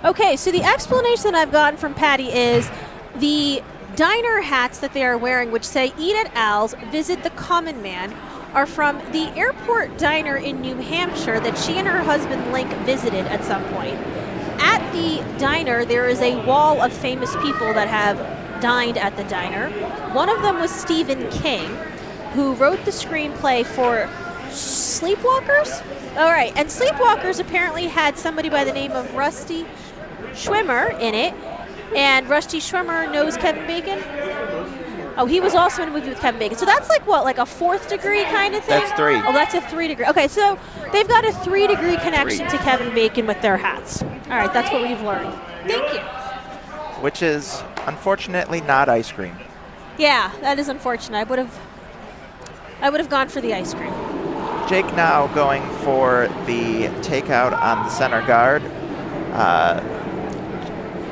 Okay, so the explanation that I've gotten from Patty is the diner hats that they are wearing, which say "Eat at Al's, visit the Common Man," are from the airport diner in New Hampshire that she and her husband Link visited at some point. At the diner, there is a wall of famous people that have dined at the diner. One of them was Stephen King, who wrote the screenplay for Sleepwalkers? All right, and Sleepwalkers apparently had somebody by the name of Rusty Schwimmer in it, and Rusty Schwimmer knows Kevin Bacon. Oh, he was also in a movie with Kevin Bacon. So that's like what, like a 4th degree kind of thing? That's 3. Oh, that's a 3 degree. Okay, so they've got a 3 degree connection to Kevin Bacon with their hats. All right, that's what we've learned. Thank you. Which is unfortunately not ice cream. Yeah, that is unfortunate. I would have gone for the ice cream. Jake now going for the takeout on the center guard.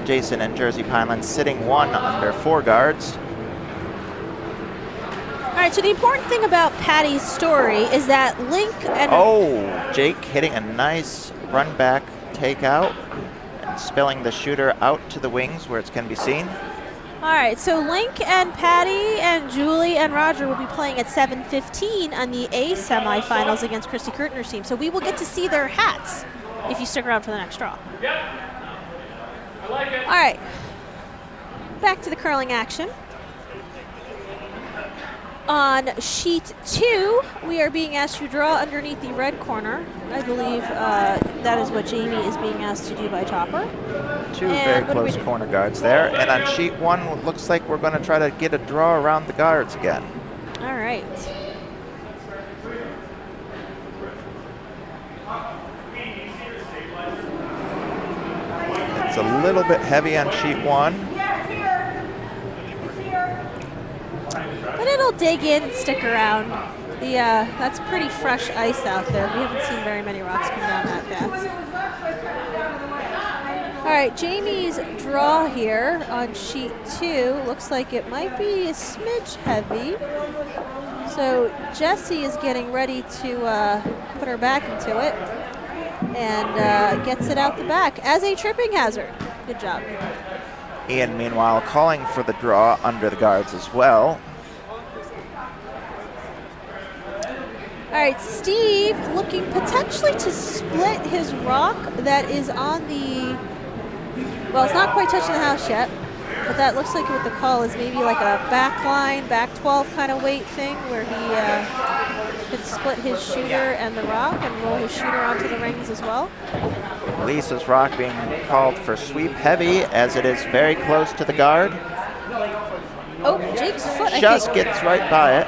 Jason and Jersey Pinelands sitting 1 under 4 guards. All right, so the important thing about Patty's story is that Link and... Oh, Jake hitting a nice run back takeout and spilling the shooter out to the wings where it can be seen. All right, so Link and Patty and Julie and Roger will be playing at 7:15 on the A semifinals against Christy Kurtner's team. So we will get to see their hats if you stick around for the next draw. Yep. I like it. All right, back to the curling action. On sheet 2, we are being asked to draw underneath the red corner. I believe that is what Jamie is being asked to do by Chopper. 2 And very close corner guards there. And on sheet 1, it looks like we're going to try to get a draw around the guards again. All right. It's a little bit heavy on sheet 1. But it'll dig in, stick around. That's pretty fresh ice out there. We haven't seen very many rocks come down that fast. All right, Jamie's draw here on sheet 2 looks like it might be a smidge heavy. So Jessie is getting ready to put her back into it and gets it out the back as a tripping hazard. Good job. Ian, meanwhile, calling for the draw under the guards as well. All right, Steve looking potentially to split his rock that is on the, well, it's not quite touching the house yet, but that looks like what the call is maybe like a back line, back 12 kind of weight thing where he could split his shooter and the rock and roll his shooter onto the rings as well. Lisa's rock being called for sweep heavy as it is very close to the guard. Oh, Jake's foot, Just gets right by it.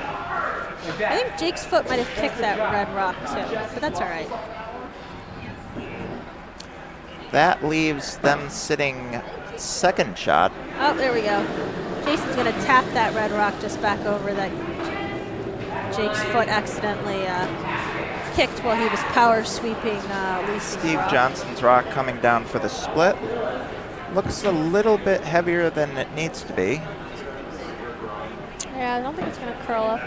I think Jake's foot might have kicked that red rock too, but that's all right. That leaves them sitting second shot. Oh, there we go. Jason's going to tap that red rock just back over that Jake's foot accidentally kicked while he was power sweeping Lisa's Steve rock. Johnson's rock coming down for the split. Looks a little bit heavier than it needs to be. Yeah, I don't think it's going to curl up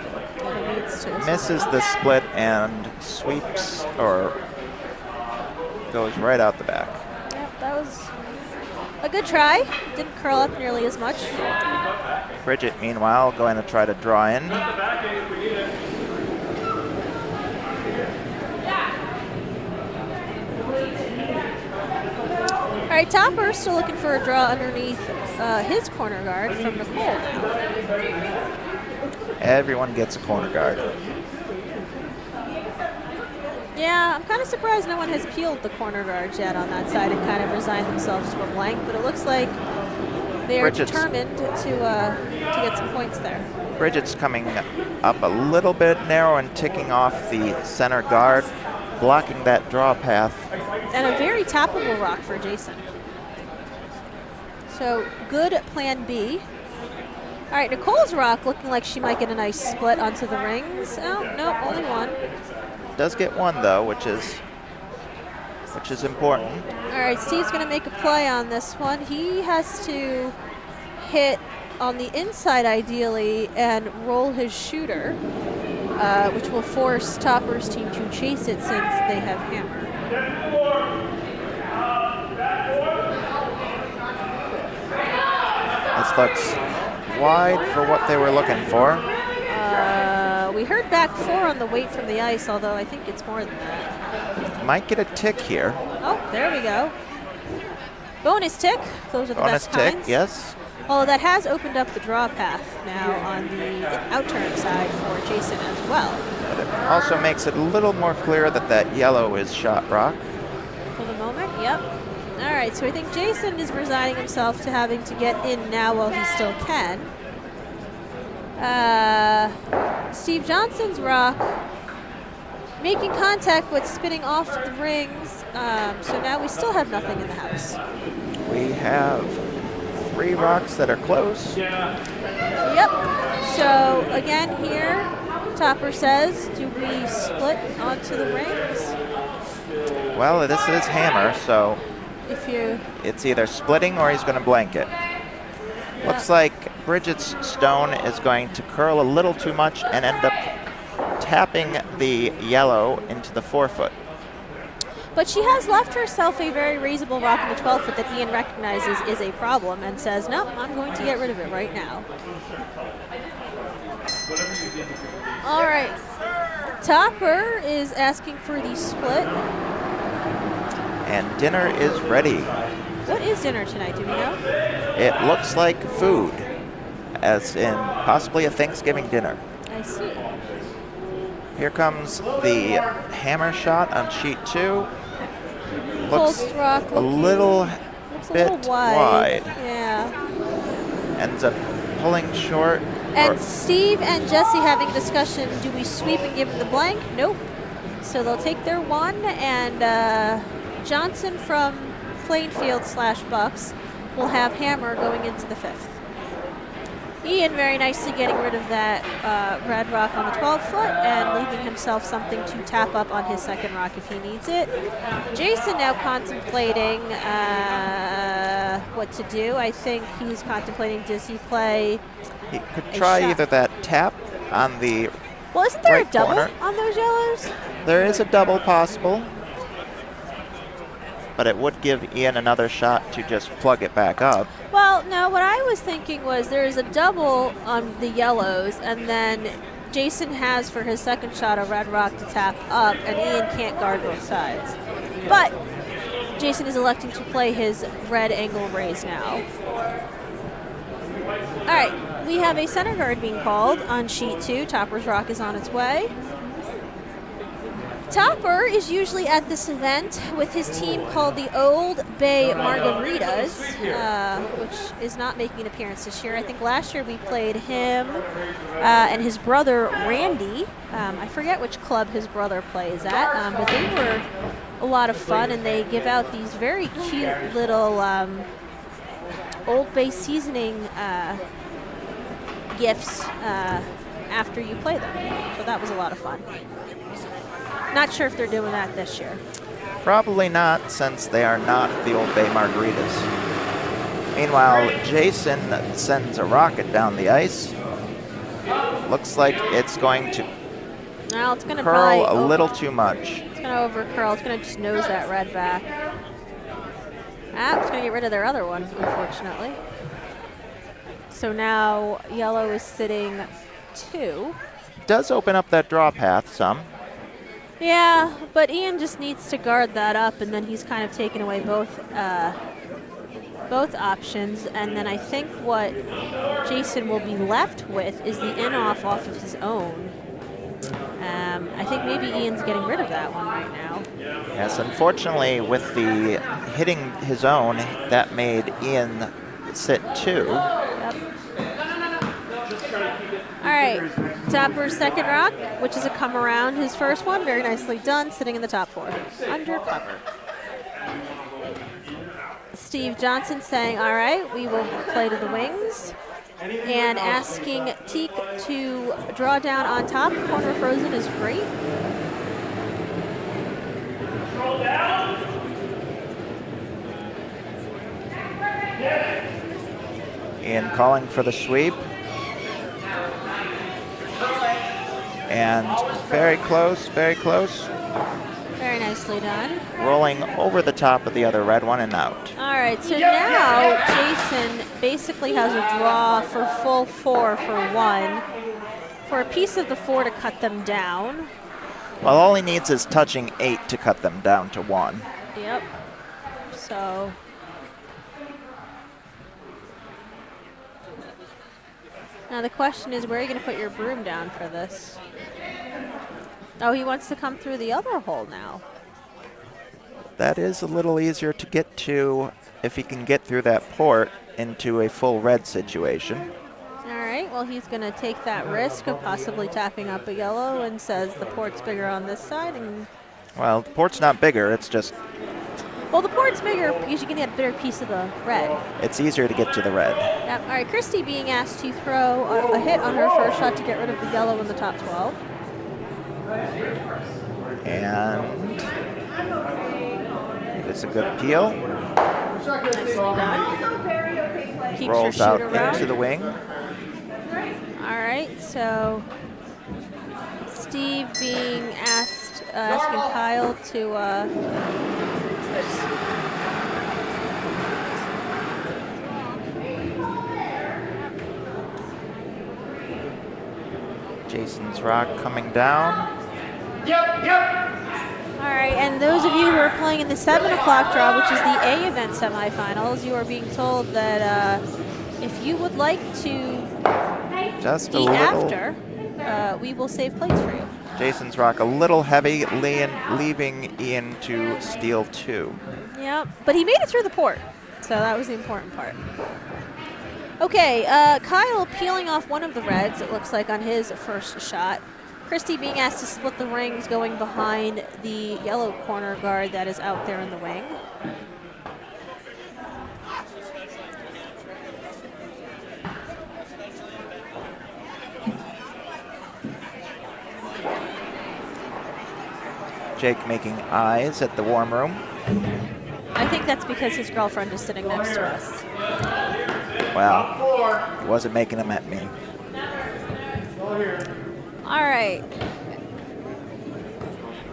like it needs to. Misses the split and sweeps or goes right out the back. Yep, that was a good try. Didn't curl up nearly as much. Bridget, meanwhile, going to try to draw in. All right, Topper still looking for a draw underneath his corner guard from Nicole now. Everyone gets a corner guard. Yeah, I'm kind of surprised no one has peeled the corner guards yet on that side and kind of resigned themselves to a blank, but it looks like they are determined to get some points there. Bridget's coming up a little bit narrow and ticking off the center guard, blocking that draw path. And a very tappable rock for Jason. So good plan B. All right, Nicole's rock looking like she might get a nice split onto the rings. Oh, no, only one. Does get one though, which is important. All right, Steve's going to make a play on this one. He has to hit on the inside ideally and roll his shooter, which will force Topper's team to chase it since they have hammer. looks wide for what they were looking for. We heard back 4 on the weight from the ice, although I think it's more than that. Might get a tick here. Oh, there we go. Bonus tick. Those are the Bonus best tick, kinds. yes. Although that has opened up the draw path now on the outturn side for Jason as well. But it also makes it a little more clear that that yellow is shot rock. For the moment, yep. All right, so I think Jason is resigning himself to having to get in now while he still can. Steve Johnson's rock making contact but spinning off the rings. So now we still have nothing in the house. We have 3 rocks that are close. Yep. So again here, Topper says, do we split onto the rings? Well, this is hammer, so If you, it's either splitting or he's going to blank it. Looks like Bridget's stone is going to curl a little too much and end up tapping the yellow into the 4-foot. but she has left herself a very raisable rock in the 12-foot that Ian recognizes is a problem and says, no, I'm going to get rid of it right now. All right. Topper is asking for the split. And dinner is ready. What is dinner tonight, do we know? It looks like food, as in possibly a Thanksgiving dinner. I see. Here comes the hammer shot on sheet 2. Looks Post rock a little looks a bit little wide. Yeah. Ends up pulling short. And Steve and Jesse having a discussion, do we sweep and give them the blank? Nope. So they'll take their 1, and Johnson from Plainfield / Bucks will have hammer going into the 5th. Ian very nicely getting rid of that red rock on the 12-foot and leaving himself something to tap up on his second rock if he needs it. Jason now contemplating what to do. I think he's contemplating, does he play He could try shot? either that tap on the Well, isn't there right a double corner. on those yellows? There is a double possible, but it would give Ian another shot to just plug it back up. Well, no, what I was thinking was there's a double on the yellows, and then Jason has for his second shot a red rock to tap up, and Ian can't guard both sides. But Jason is electing to play his red angle raise now. All right, we have a center guard being called on sheet 2. Topper's rock is on its way. Topper is usually at this event with his team called the Old Bay Margaritas, which is not making an appearance this year. I think last year we played him and his brother Randy. I forget which club his brother plays at, but they were a lot of fun, and they give out these very cute little Old Bay seasoning gifts after you play them. So that was a lot of fun. Not sure if they're doing that this year. Probably not, since they are not the Old Bay Margaritas. Meanwhile, Jason sends a rocket down the ice. Looks like it's going to Now it's going to curl a little too much. It's going to over curl. It's going to just nose that red back. It's going to get rid of their other one, unfortunately. So now yellow is sitting 2. Does open up that draw path some. Yeah, but Ian just needs to guard that up, and then he's kind of taken away both options. And then I think what Jason will be left with is the in-off off of his own. I think maybe Ian's getting rid of that one right now. Yes, unfortunately, with the hitting his own, that made Ian sit 2. Yep. All right, Topper's second rock, which is a come around. His first one, very nicely done, sitting in the top 4. Undercover. Steve Johnson saying, all right, we will play to the wings. And asking Teak to draw down on top. Corner frozen is great. Ian calling for the sweep. And very close, very close. Very nicely done. Rolling over the top of the other red one and out. All right, so now Jason basically has a draw for full 4 for 1, for a piece of the 4 to cut them down. Well, all he needs is touching 8 to cut them down to 1. Yep. So now the question is, where are you going to put your broom down for this? Oh, he wants to come through the other hole now. That is a little easier to get to if he can get through that port into a full red situation. All right, well, he's going to take that risk of possibly tapping up a yellow and says the port's bigger on this side. And Well, the port's not bigger, it's just, well, the port's bigger because you can get a bigger piece of the red. it's easier to get to the red. Yep. All right, Christy being asked to throw a hit on her first shot to get rid of the yellow in the top 12. And it's a good peel. Nicely done. Keeps her Rolls shoot out around. into the wing. All right, so Steve being asked, asking Kyle to Jason's rock coming down. all right, and those of you who are playing in the 7 o'clock draw, which is the A event semifinals, you are being told that if you would like to Just a eat little. after, we will save plates for you. Jason's rock a little heavy, leaving Ian to steal 2. Yep, but he made it through the port, so that was the important part. Okay, Kyle peeling off one of the reds, it looks like, on his first shot. Christy being asked to split the rings going behind the yellow corner guard that is out there in the wing. Jake making eyes at the warm room. I think that's because his girlfriend is sitting next to us. Well, he wasn't making them at me. All right.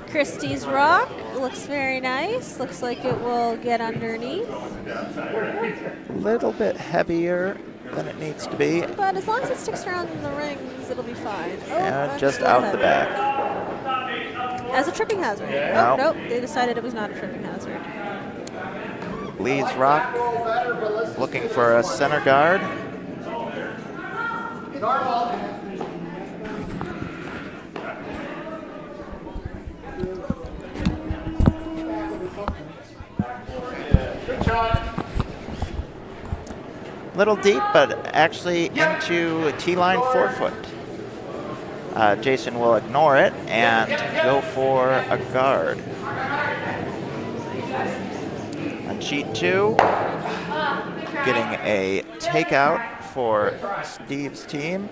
Christy's rock looks very nice. Looks like it will get underneath. A little bit heavier than it needs to be. But as long as it sticks around in the rings, it'll be fine. Oh, And that's just still out the heavy. back. As a tripping hazard. No. Oh, nope, they decided it was not a tripping hazard. Lee's rock looking for a center guard. Good shot. Little deep, but actually into T-line 4 foot. Jason will ignore it and go for a guard. On sheet 2, getting a takeout for Steve's team.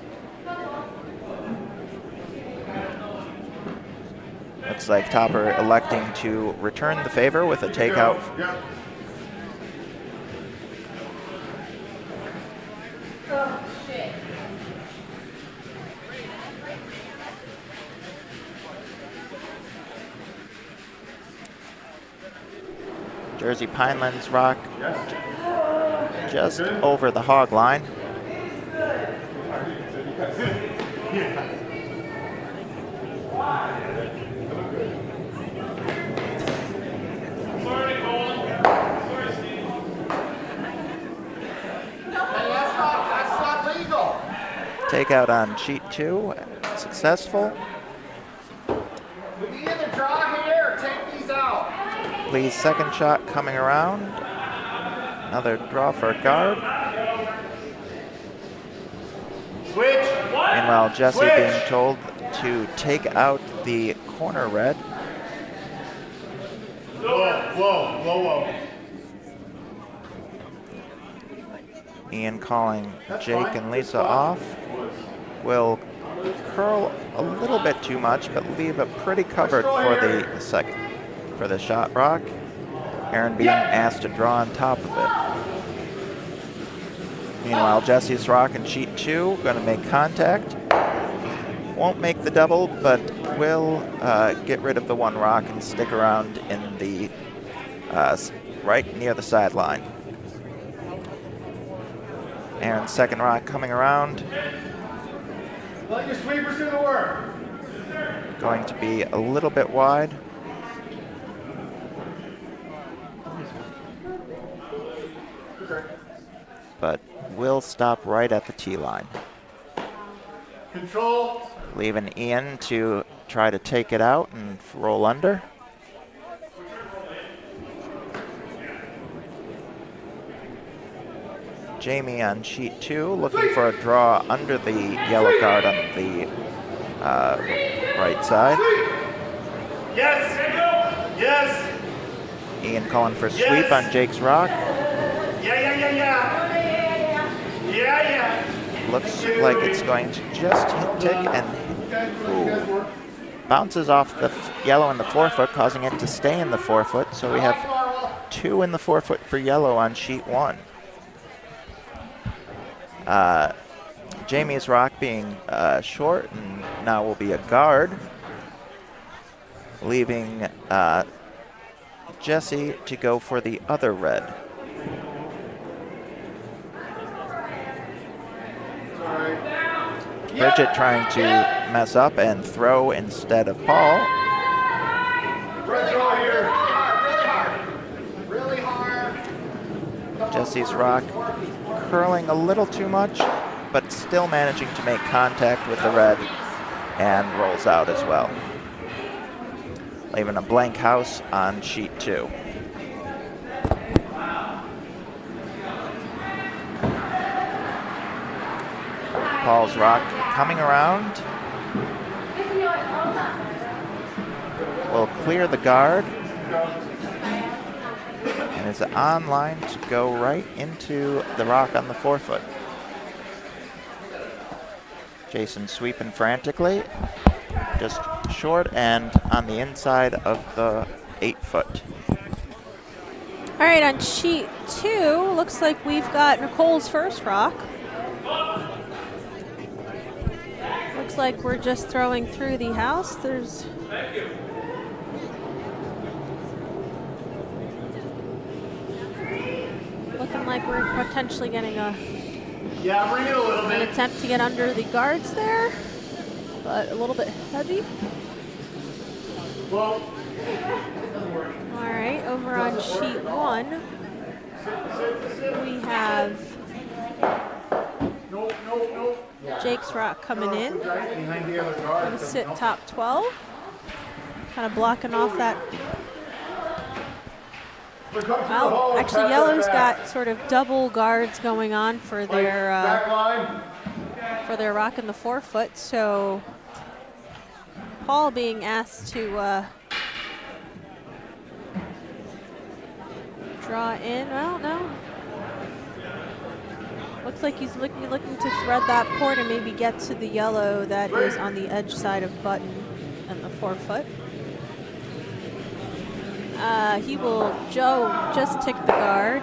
Looks like Topper electing to return the favor with a takeout. Yeah. Jersey Pinelands rock just over the hog line. That's not legal. Takeout on sheet 2, successful. We either draw here or take these out. Lee's second shot coming around. Another draw for a guard. Switch. Meanwhile, Jesse Switch. being told to take out the corner red. Whoa. Ian calling Jake and Lisa off. Will curl a little bit too much, but leave it pretty covered for the second. For the shot rock. Aaron being asked to draw on top of it. Meanwhile, Jesse's rock in sheet 2, going to make contact. Won't make the double, but will get rid of the one rock and stick around in the right near the sideline. Aaron's second rock coming around. Let your sweepers do the work. Going to be a little bit wide. But will stop right at the tee line. Control. Leaving Ian to try to take it out and roll under. Jamie on sheet 2 looking for a draw under the yellow card on the right side. Yes. Yes. Ian calling for sweep Yes. on Jake's rock. Yeah. Looks like it's going to just tick and bounces off the yellow in the forefoot, causing it to stay in the forefoot. So we have 2 in the forefoot for yellow on sheet 1. Jamie's rock being short and now will be a guard, leaving Jesse to go for the other red. Bridget trying to mess up and throw instead of Paul. Really hard. Jesse's rock curling a little too much, but still managing to make contact with the red and rolls out as well. Leaving a blank house on sheet 2. Paul's rock coming around. Will clear the guard. And is on line to go right into the rock on the forefoot. Jason sweeping frantically. Just short and on the inside of the 8-foot. All right, on sheet 2, looks like we've got Nicole's first rock. Looks like we're just throwing through the house. There's looking like we're potentially getting Yeah, bring it a little an bit. attempt to get under the guards there, but a little bit heavy. Well, All right, over on sheet 1, we have nope. Jake's rock coming in. Behind the other guard. Gonna sit top 12, kind of blocking off that. Well, actually, yellow's got sort of double guards going on for their rock in the forefoot. So Paul being asked to draw in. Well, no. Looks like he's looking to thread that port and maybe get to the yellow that is on the edge side of button and the forefoot. He will just tick the guard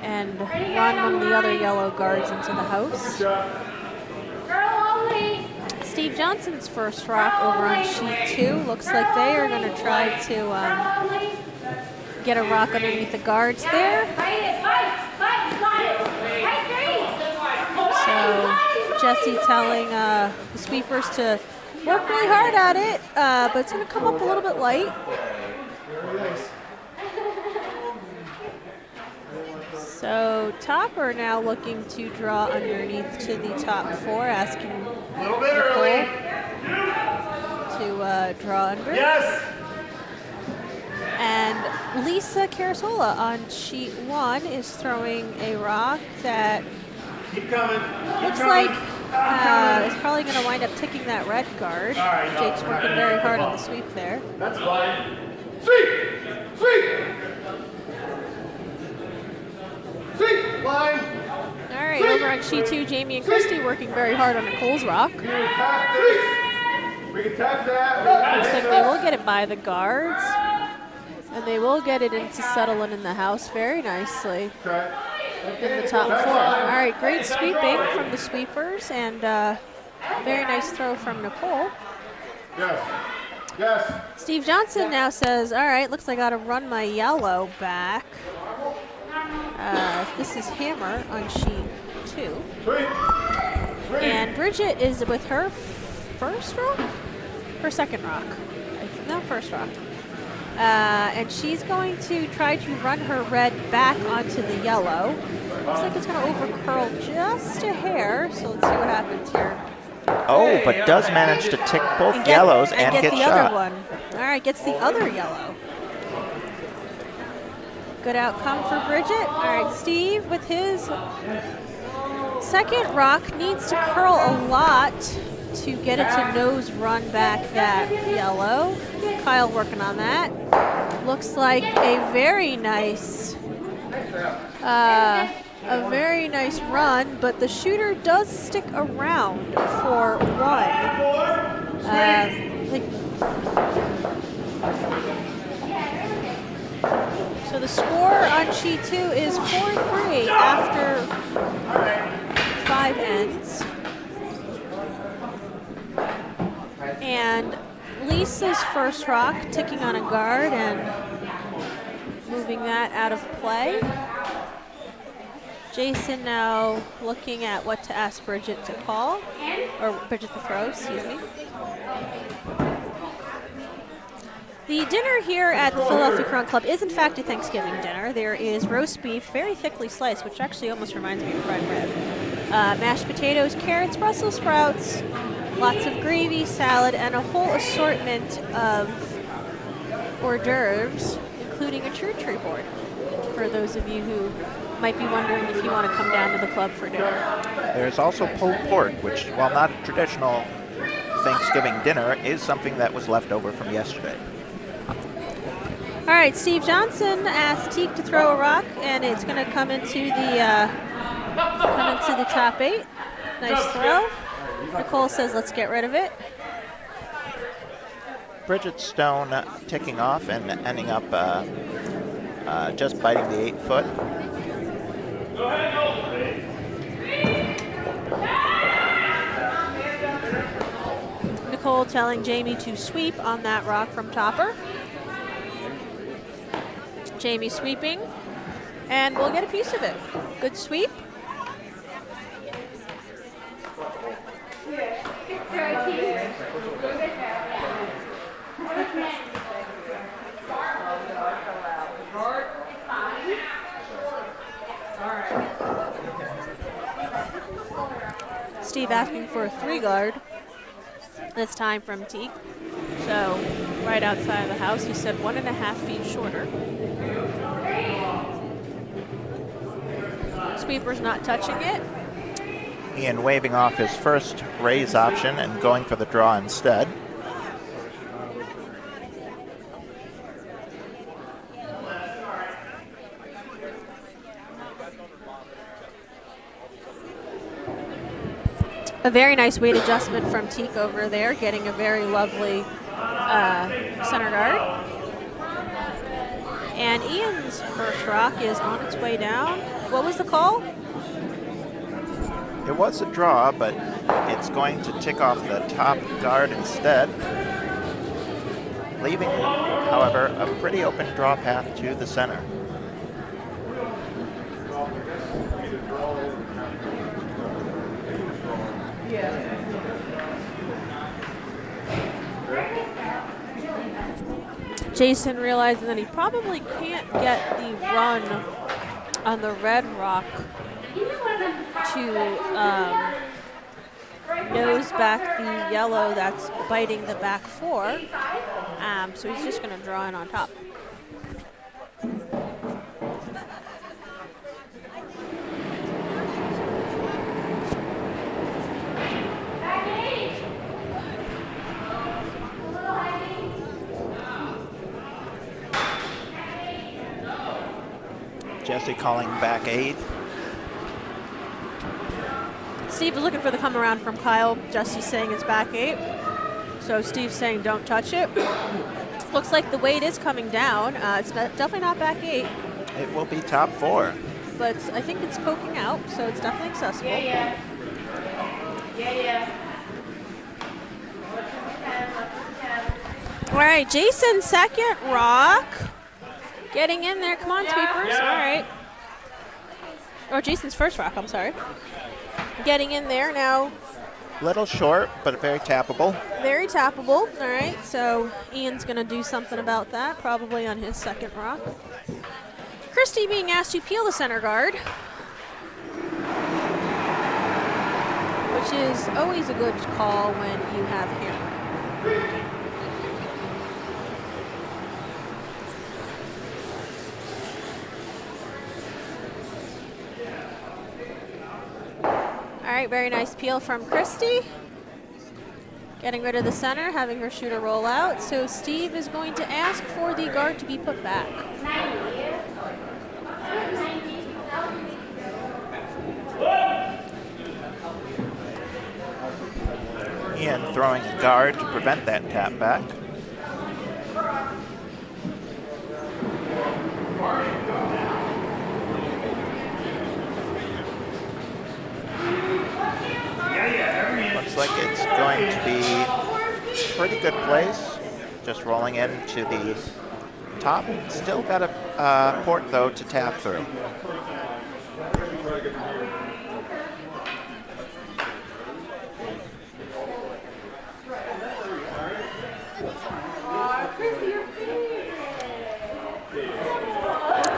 and run one of the other yellow guards into the house. Steve Johnson's first rock over on sheet 2. Looks like they are going to try to get a rock underneath the guards there. So Jesse telling the sweepers to work really hard at it, but it's going to come up a little bit light. So Topper now looking to draw underneath to the top 4, asking Nicole to draw under. Yes. And Lisa Carasola on sheet 1 is throwing a rock that Keep coming. looks like is probably going to wind up ticking that red guard. right, no, Jake's working very hard on the sweep there. That's fine. Sweep. Line. All right, over on sheet 2, Jamie and Christy working very hard on Nicole's rock. We can tap that. Looks like they will get it by the guards. And they will get it into settling in the house very nicely in the top 4. All right, great sweeping from the sweepers and very nice throw from Nicole. Yes. Steve Johnson now says, all right, looks like I got to run my yellow back. This is Hammer on sheet 2. And Bridget is with her first rock? Her second rock. No, first rock. And she's going to try to run her red back onto the yellow. Looks like it's going to overcurl just a hair, so let's see what happens here. Oh, but does manage to tick both yellows and get get the shot. other one. All right, gets the other yellow. Good outcome for Bridget. All right, Steve with his second rock needs to curl a lot to get it to nose run back that yellow. Kyle working on that. Looks like a very nice run, but the shooter does stick around for one. So the score on sheet 2 is 4-3 after 5 ends. And Lisa's first rock ticking on a guard and moving that out of play. Jason now looking at what to ask Bridget to call, or Bridget to throw, excuse me. The dinner here at the Philadelphia Crown Club is in fact a Thanksgiving dinner. There is roast beef, very thickly sliced, which actually almost reminds me of fried rib. Mashed potatoes, carrots, Brussels sprouts, lots of gravy, salad, and a whole assortment of hors d'oeuvres, including a charcuterie board, for those of you who might be wondering if you want to come down to the club for dinner. There's also pulled pork, which, while not a traditional Thanksgiving dinner, is something that was left over from yesterday. All right, Steve Johnson asked Teak to throw a rock, and it's going to come into the top 8. Nice throw. Nicole says, let's get rid of it. Bridget Stone ticking off and ending up just biting the 8-foot. Nicole telling Jamie to sweep on that rock from Topper. Jamie sweeping, and we'll get a piece of it. Good sweep. Steve asking for a 3-guard this time from Teak. So right outside of the house, he said 1.5 feet shorter. Sweeper's not touching it. Ian waving off his first raise option and going for the draw instead. A very nice weight adjustment from Teak over there, getting a very lovely center guard. And Ian's first rock is on its way down. What was the call? It was a draw, but it's going to tick off the top guard instead, leaving, however, a pretty open draw path to the center. Jason realizing that he probably can't get the run on the red rock to nose back the yellow that's biting the back 4. So he's just going to draw in on top. Jesse calling back 8. Steve is looking for the come around from Kyle. Jesse's saying it's back 8. So Steve's saying don't touch it. Looks like the weight is coming down. It's definitely not back 8. It will be top 4. But I think it's poking out, so it's definitely accessible. Yeah. All right, Jason's second rock. Getting in there. Come on, sweepers. All right. or Jason's first rock, I'm sorry. Getting in there now. Little short, but very tappable. Very tappable. All right, so Ian's going to do something about that, probably on his second rock. Christy being asked to peel the center guard, which is always a good call when you have hammer. All right, very nice peel from Christy. Getting rid of the center, having her shooter roll out. So Steve is going to ask for the guard to be put back. Ian throwing a guard to prevent that tap back. Looks like it's going to be pretty good place. Just rolling into the top. Still got a port though to tap through.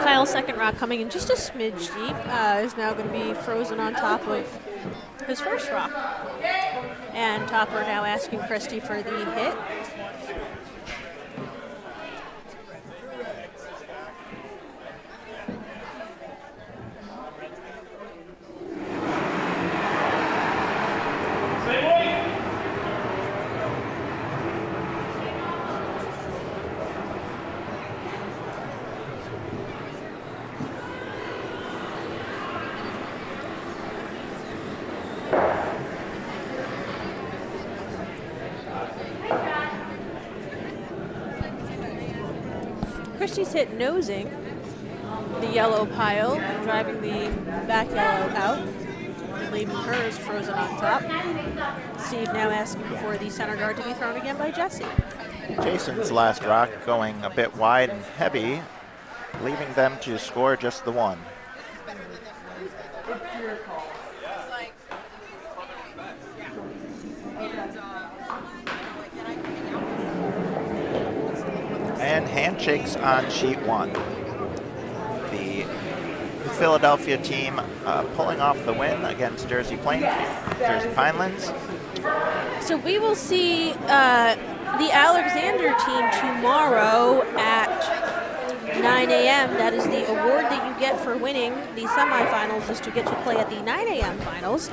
Kyle's second rock coming in just a smidge deep is now going to be frozen on top of his first rock. And Topper now asking Christy for the hit. Christy's hit nosing the yellow pile, driving the back yellow out, leaving hers frozen on top. Steve now asking for the center guard to be thrown again by Jesse. Jason's last rock going a bit wide and heavy, leaving them to score just the one. And handshakes on sheet one. The Philadelphia team pulling off the win against Jersey Pinelands. So we will see the Alexander team tomorrow at 9 a.m. That is the award that you get for winning the semifinals, is to get to play at the 9 a.m. finals.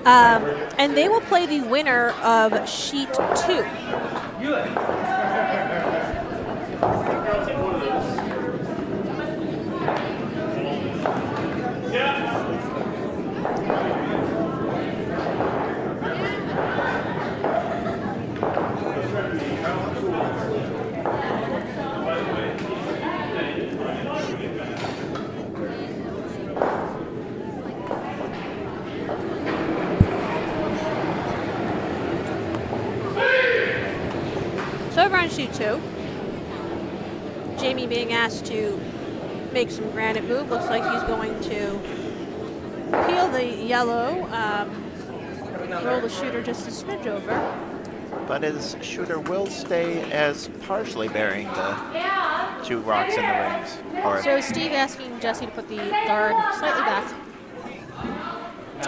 And they will play the winner of sheet 2. So over on sheet 2, Jamie being asked to make some granite move. Looks like he's going to peel the yellow, roll the shooter just a smidge over. But his shooter will stay as partially burying the two rocks in the rings. Or So Steve asking Jesse to put the guard slightly back.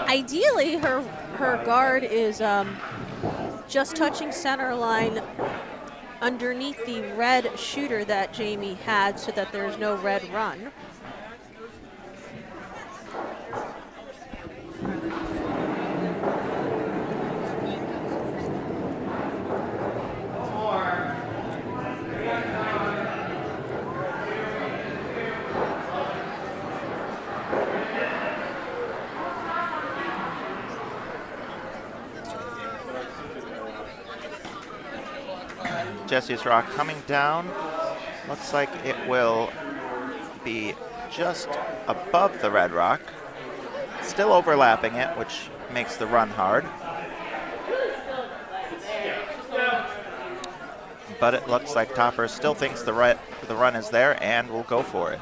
Ideally, her guard is just touching center line underneath the red shooter that Jamie had, so that there's no red run. Jesse's rock coming down. Looks like it will be just above the red rock. Still overlapping it, which makes the run hard. But it looks like Topper still thinks the run is there and will go for it.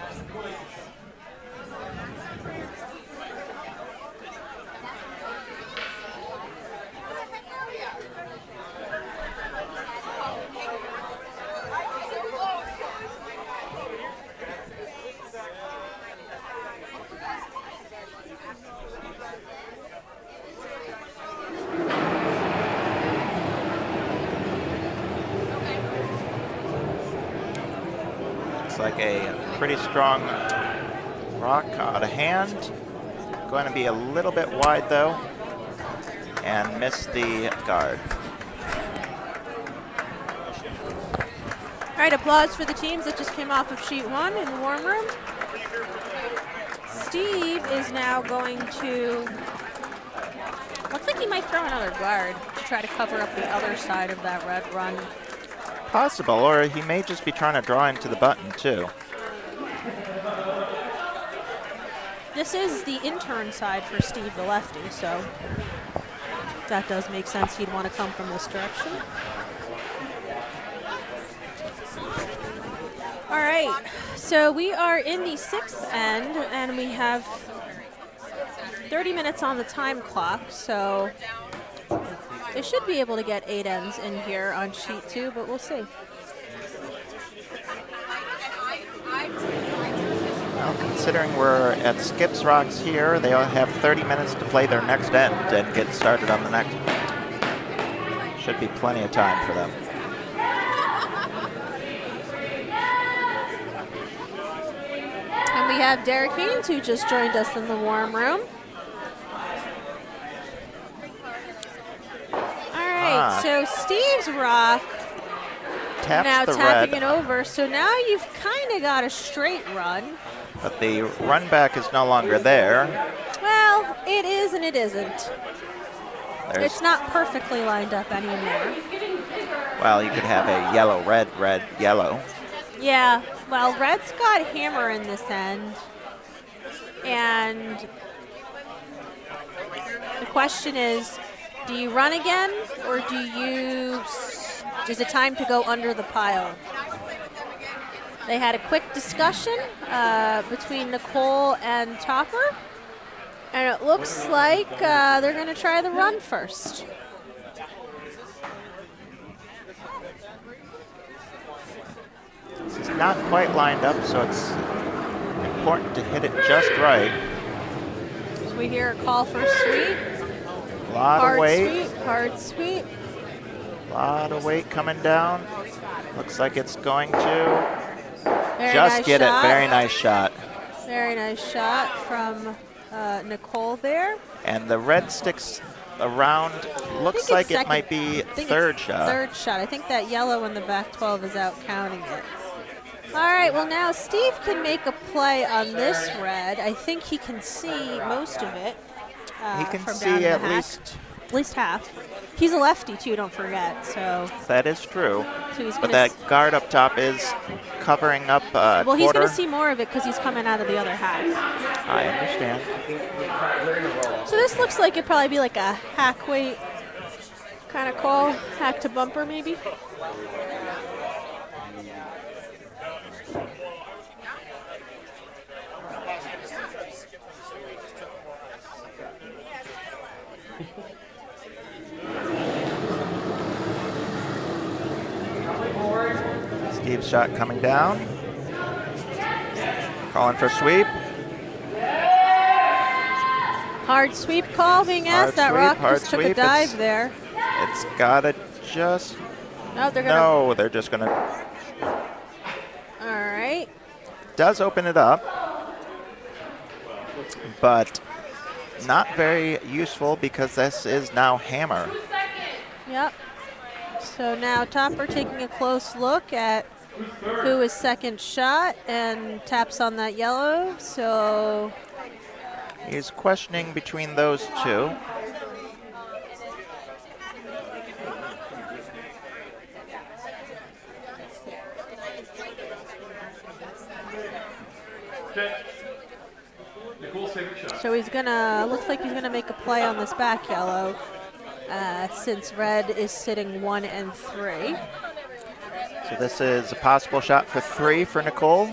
like a pretty strong rock out of hand. Going to be a little bit wide though, and miss the guard. All right, applause for the teams that just came off of sheet 1 in the warm room. Steve is now going to, looks like he might throw another guard to try to cover up the other side of that red run. Possible, or he may just be trying to draw into the button too. This is the intern side for Steve, the lefty, so that does make sense. He'd want to come from this direction. All right, so we are in the 6th end, and we have 30 minutes on the time clock, so they should be able to get 8 ends in here on sheet 2, but we'll see. Well, considering we're at Skips Rocks here, they'll have 30 minutes to play their next end and get started on the next one. Should be plenty of time for them. And we have Derek Haynes, who just joined us in the warm room. All right, so Steve's rock Taps now the tapping red, it over. So now you've kind of got a straight run. but the run back is no longer there. Well, it is and it isn't. There's, It's not perfectly lined up anymore. well, you could have a yellow, red, red, yellow. Yeah, well, red's got hammer in this end. And the question is, do you run again or is it time to go under the pile? They had a quick discussion between Nicole and Topper, and it looks like they're going to try the run first. This is not quite lined up, so it's important to hit it just right. So we hear a call for sweep. A lot of weight. Hard sweep. A lot of weight coming down. Looks like it's going to Very just nice get shot. it. Very nice shot. Very nice shot from Nicole there. And the red sticks around. Looks it's like it second- might be I think third it's shot. Third shot. I think that yellow in the back 12 is out counting it. All right, well now Steve can make a play on this red. I think he can see most of it. He can from see down in the at hack. least. Half. He's a lefty too, don't forget. So That is true. he's But gonna that guard up top is covering up well, quarter. he's going to see more of it because he's coming out of the other half. I understand. So this looks like it'd probably be like a hack weight kind of call, hack to bumper maybe. Steve's shot coming down. Calling for sweep. Hard sweep call being asked. That rock just took a dive there. It's gotta just. No, they're gonna. No, they're just gonna. All right. Does open it up, but not very useful because this is now hammer. Yep. So now Topper taking a close look at who is second shot and taps on that yellow. So He's questioning between those two. Okay. Nicole's favorite shot. So he's gonna, looks like he's gonna make a play on this back yellow since red is sitting 1 and 3. So this is a possible shot for 3 for Nicole.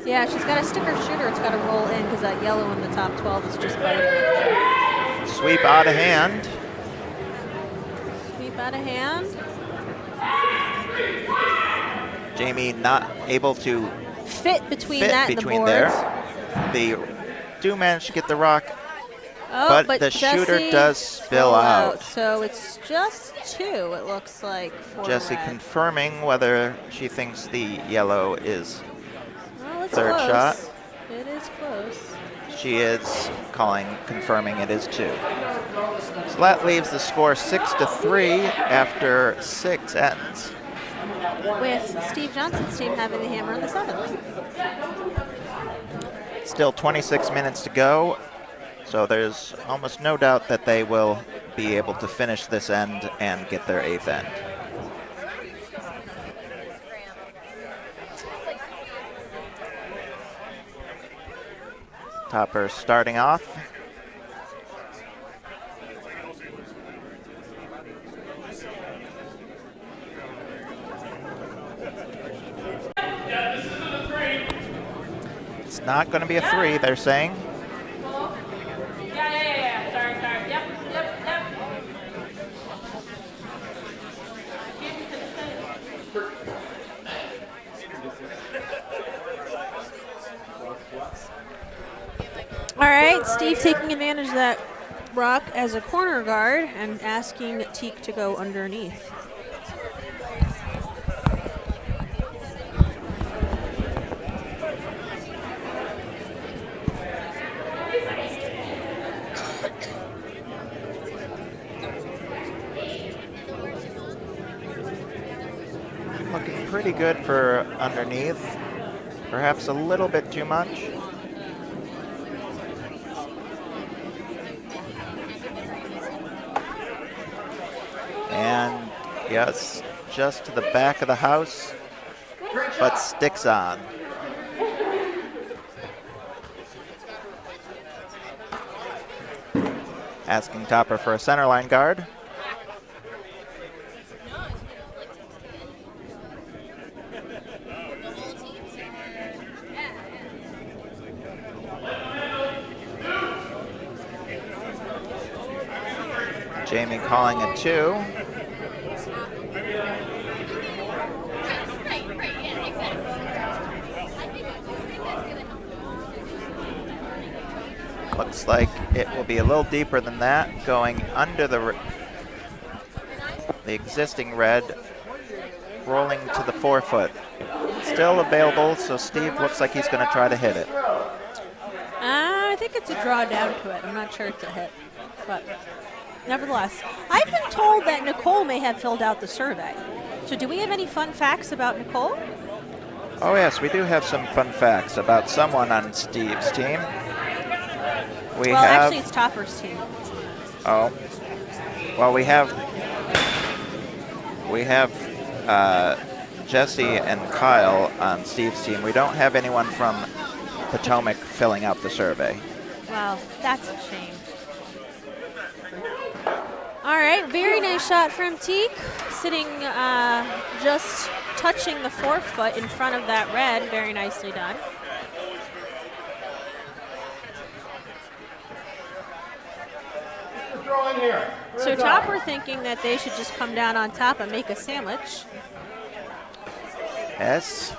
Yeah, she's got a sticker shooter. It's got to roll in because that yellow in the top 12 is just biting it. Sweep out of hand. Sweep out of hand. Jamie not able to Fit between fit that between and the boards. there. They do manage to get the rock Oh, but the shooter Jessie does spill out. So it's just 2, it looks like, for Jessie red. confirming whether she thinks the yellow is Well, it's third close. shot. It is close. She is confirming it is 2. So that leaves the score 6-3 after 6 ends. With Steve Johnson's team having the hammer on the 7th. Still 26 minutes to go, so there's almost no doubt that they will be able to finish this end and get their 8th end. Topper starting off. It's not going to be a 3, they're saying. Yeah. Sorry. Yep. All right, Steve taking advantage of that rock as a corner guard and asking Teak to go underneath. Looking pretty good for underneath. Perhaps a little bit too much. And yes, just to the back of the house, but sticks on. Asking Topper for a centerline guard. Jamie calling a 2. Looks like it will be a little deeper than that, going under the existing red, rolling to the 4-foot. Still available, so Steve looks like he's going to try to hit it. I think it's a draw down to it. I'm not sure it's a hit, but nevertheless. I've been told that Nicole may have filled out the survey. So do we have any fun facts about Nicole? Oh yes, we do have some fun facts about someone on Steve's team. Actually, it's Topper's team. Oh, well, we have Jesse and Kyle on Steve's team. We don't have anyone from Potomac filling out the survey. Wow, that's a shame. All right, very nice shot from Teak, sitting just touching the 4-foot in front of that red. Very nicely done. So Topper thinking that they should just come down on top and make a sandwich. Yes.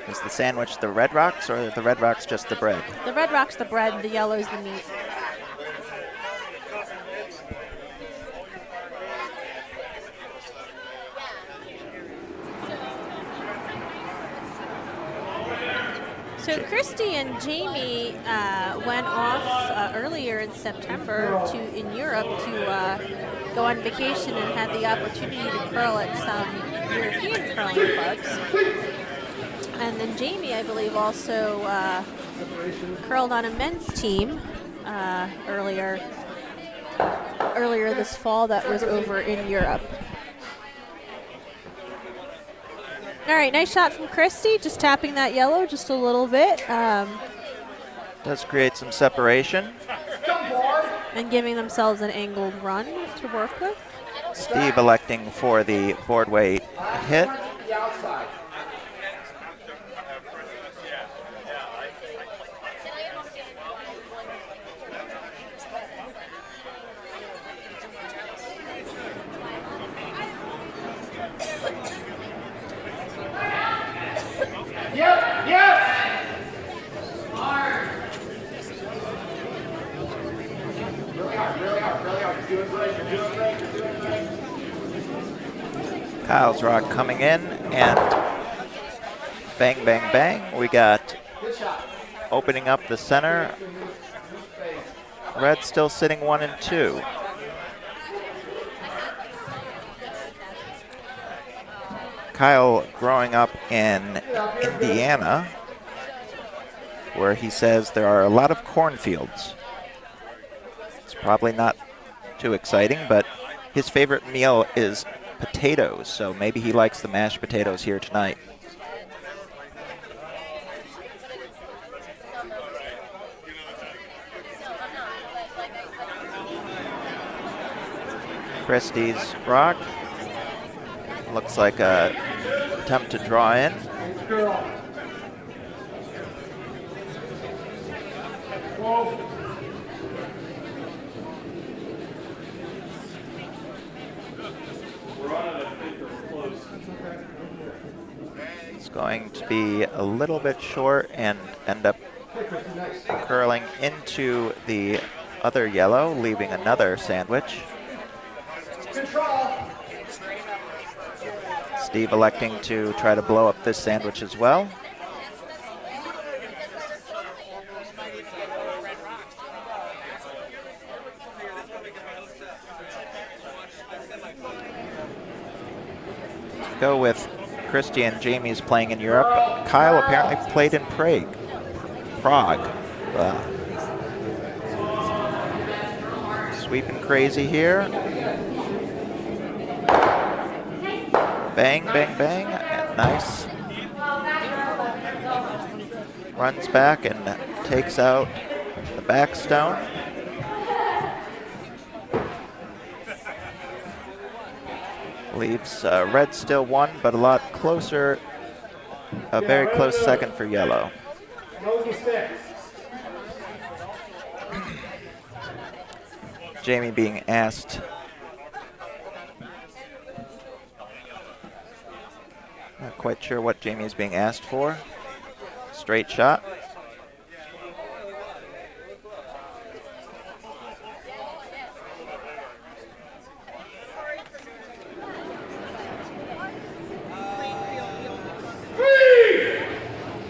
Is the sandwich the Red Rocks or the Red Rocks just the bread? The red rock's the bread, the yellow's the meat. So Christy and Jamie went off earlier in September in Europe to go on vacation and had the opportunity to curl at some European curling clubs. And then Jamie, I believe, also curled on a men's team earlier this fall that was over in Europe. All right, nice shot from Christy, just tapping that yellow just a little bit. Does create some separation. And giving themselves an angled run to work with. Steve electing for the board weight hit. Kyle's rock coming in, and bang, bang, bang. We got opening up the center. Red still sitting 1 and 2. Kyle growing up in Indiana, where he says there are a lot of cornfields. It's probably not too exciting, but his favorite meal is potatoes, so maybe he likes the mashed potatoes here tonight. Christie's rock. Looks like a attempt to draw in. It's going to be a little bit short and end up curling into the other yellow, leaving another sandwich. Steve electing to try to blow up this sandwich as well. Go with Christy and Jamie's playing in Europe. Kyle apparently played in Prague. Sweeping crazy here. Bang, bang, bang. Nice. Runs back and takes out the back stone. Leaves red still 1, but a lot closer. A very close second for yellow. Jamie being asked. Not quite sure what Jamie is being asked for. Straight shot.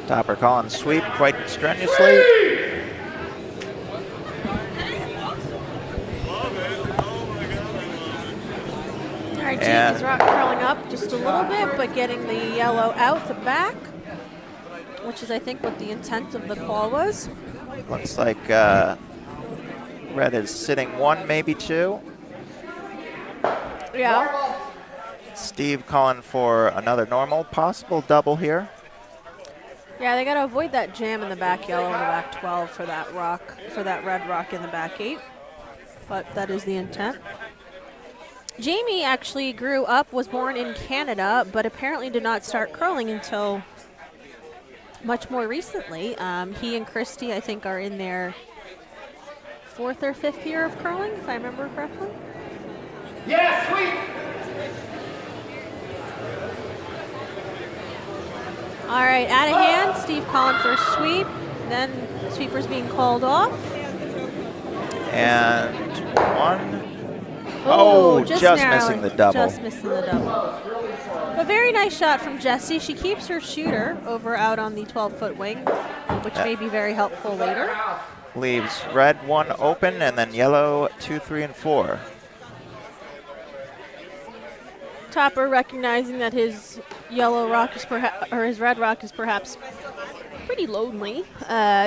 Topper calling sweep quite strenuously. All right, Jamie's rock curling up just a little bit, but getting the yellow out the back, which is, I think, what the intent of the call was. Looks like red is sitting 1, maybe 2. Yeah. Steve calling for another normal, possible double here. Yeah, they got to avoid that jam in the back yellow and the back 12 for that rock, for that red rock in the back 8. But that is the intent. Jamie actually was born in Canada, but apparently did not start curling until much more recently. He and Christy, I think, are in their 4th or 5th year of curling, if I remember correctly. Yeah, sweet. All right, out of hand, Steve calling for a sweep. Then sweeper's being called off. And 1. Oh, just missing the double. Just missing the double. A very nice shot from Jessie. She keeps her shooter out on the 12-foot wing, which may be very helpful later. Leaves red 1 open, and then yellow 2, 3, and 4. Topper recognizing that his yellow rock is his red rock is perhaps pretty lonely,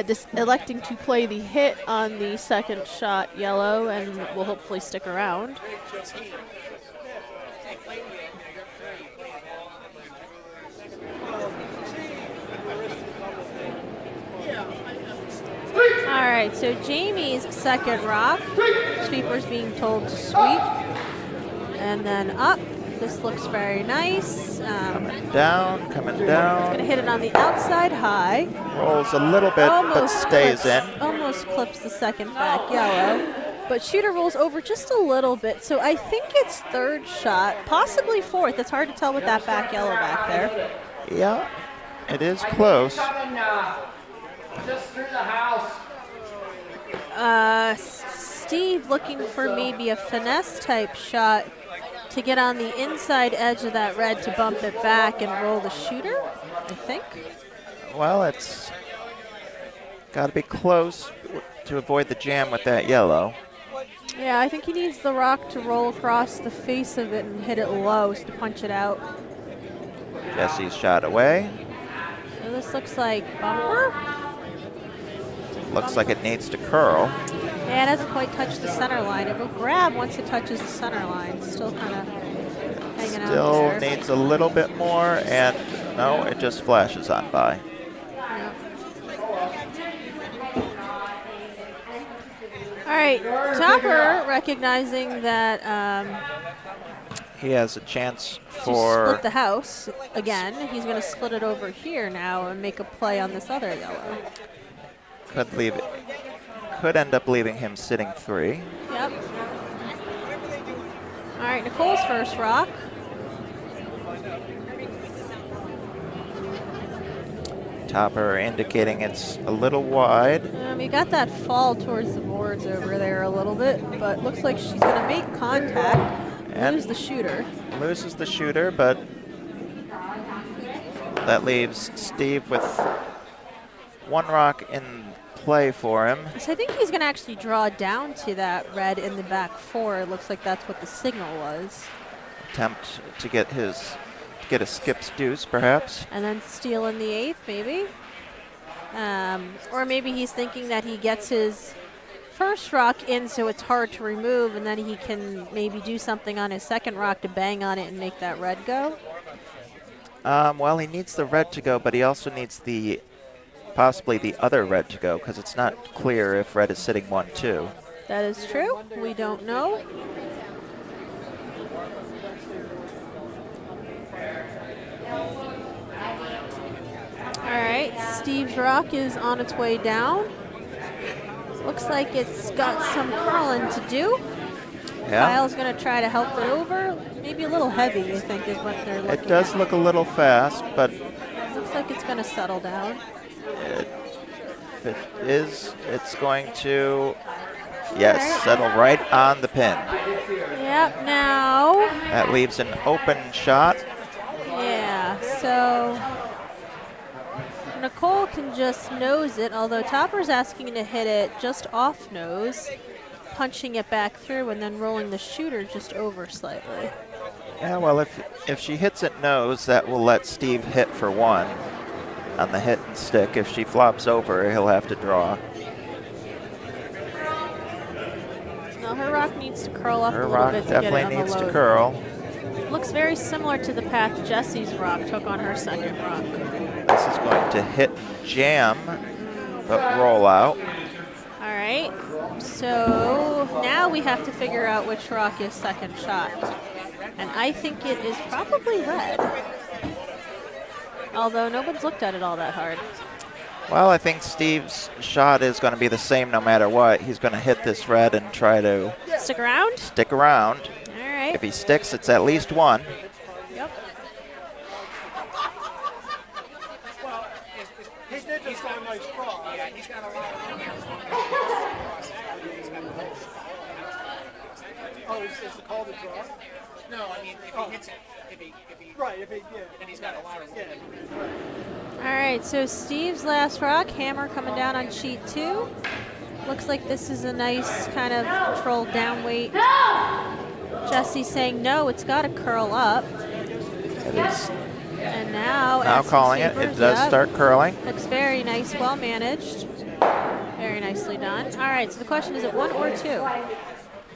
just electing to play the hit on the second shot yellow, and will hopefully stick around. All right, so Jamie's second rock, sweeper's being told to sweep, and then up. This looks very nice. Coming down, coming down. Going to hit it on the outside high. Rolls a little bit, but stays in. Almost clips the second back yellow. But shooter rolls over just a little bit. So I think it's third shot, possibly fourth. It's hard to tell with that back yellow back there. Yeah, it is close. Just through the house. Steve looking for maybe a finesse type shot to get on the inside edge of that red to bump it back and roll the shooter, I think. Well, it's got to be close to avoid the jam with that yellow. Yeah, I think he needs the rock to roll across the face of it and hit it low to punch it out. Jesse's shot away. So this looks like bumper. Looks like it needs to curl. Yeah, it hasn't quite touched the center line. It will grab once it touches the center line. Still kind of hanging out Still there. needs a little bit more, and no, it just flashes on by. Yeah. All right, Topper recognizing that He has a chance to for split the house again. He's going to split it over here now and make a play on this other yellow. could end up leaving him sitting 3. Yep. All right, Nicole's first rock. Topper indicating it's a little wide. You got that fall towards the boards over there a little bit, but looks like she's going to make contact, And lose the shooter. loses the shooter, but that leaves Steve with 1 rock in play for him. So I think he's going to actually draw down to that red in the back 4. It looks like that's what the signal was. Attempt to get a skip's deuce, perhaps. And then steal in the 8th, maybe. Or maybe he's thinking that he gets his first rock in so it's hard to remove, and then he can maybe do something on his second rock to bang on it and make that red go. Well, he needs the red to go, but he also needs possibly the other red to go, because it's not clear if red is sitting 1-2. That is true. We don't know. All right, Steve's rock is on its way down. Looks like it's got some curling to do. Yeah. Kyle's going to try to help it over. Maybe a little heavy, I think, is what they're looking It does at. look a little fast, but Looks like it's going to settle down. if it is, it's going to, yes, settle right on the pin. Yep, now. That leaves an open shot. Yeah, so Nicole can just nose it, although Topper's asking to hit it just off nose, punching it back through and then rolling the shooter just over slightly. Yeah, well, if she hits it nose, that will let Steve hit for 1 on the hit and stick. If she flops over, he'll have to draw. No, her rock needs to curl up Her a little rock bit to get it definitely on needs the to load. curl. Looks very similar to the path Jesse's rock took on her second rock. This is going to hit jam, but roll out. All right, so now we have to figure out which rock is second shot. And I think it is probably red. Although nobody's looked at it all that hard. Well, I think Steve's shot is going to be the same no matter what. He's going to hit this red and try to Stick around? stick around. All right. If he sticks, it's at least 1. Yep. He did just have a nice draw. Yeah, he's got a lot of Oh, is the call to draw? No, I mean, if he hits it, Right, yeah. then he's got a lot of All right, so Steve's last rock, hammer coming down on sheet 2. Looks like this is a nice kind of controlled down weight. Jesse's saying no, it's got to curl up. It is And now calling it. It does start curling. Looks very nice, well managed. Very nicely done. All right, so the question is it 1 or 2?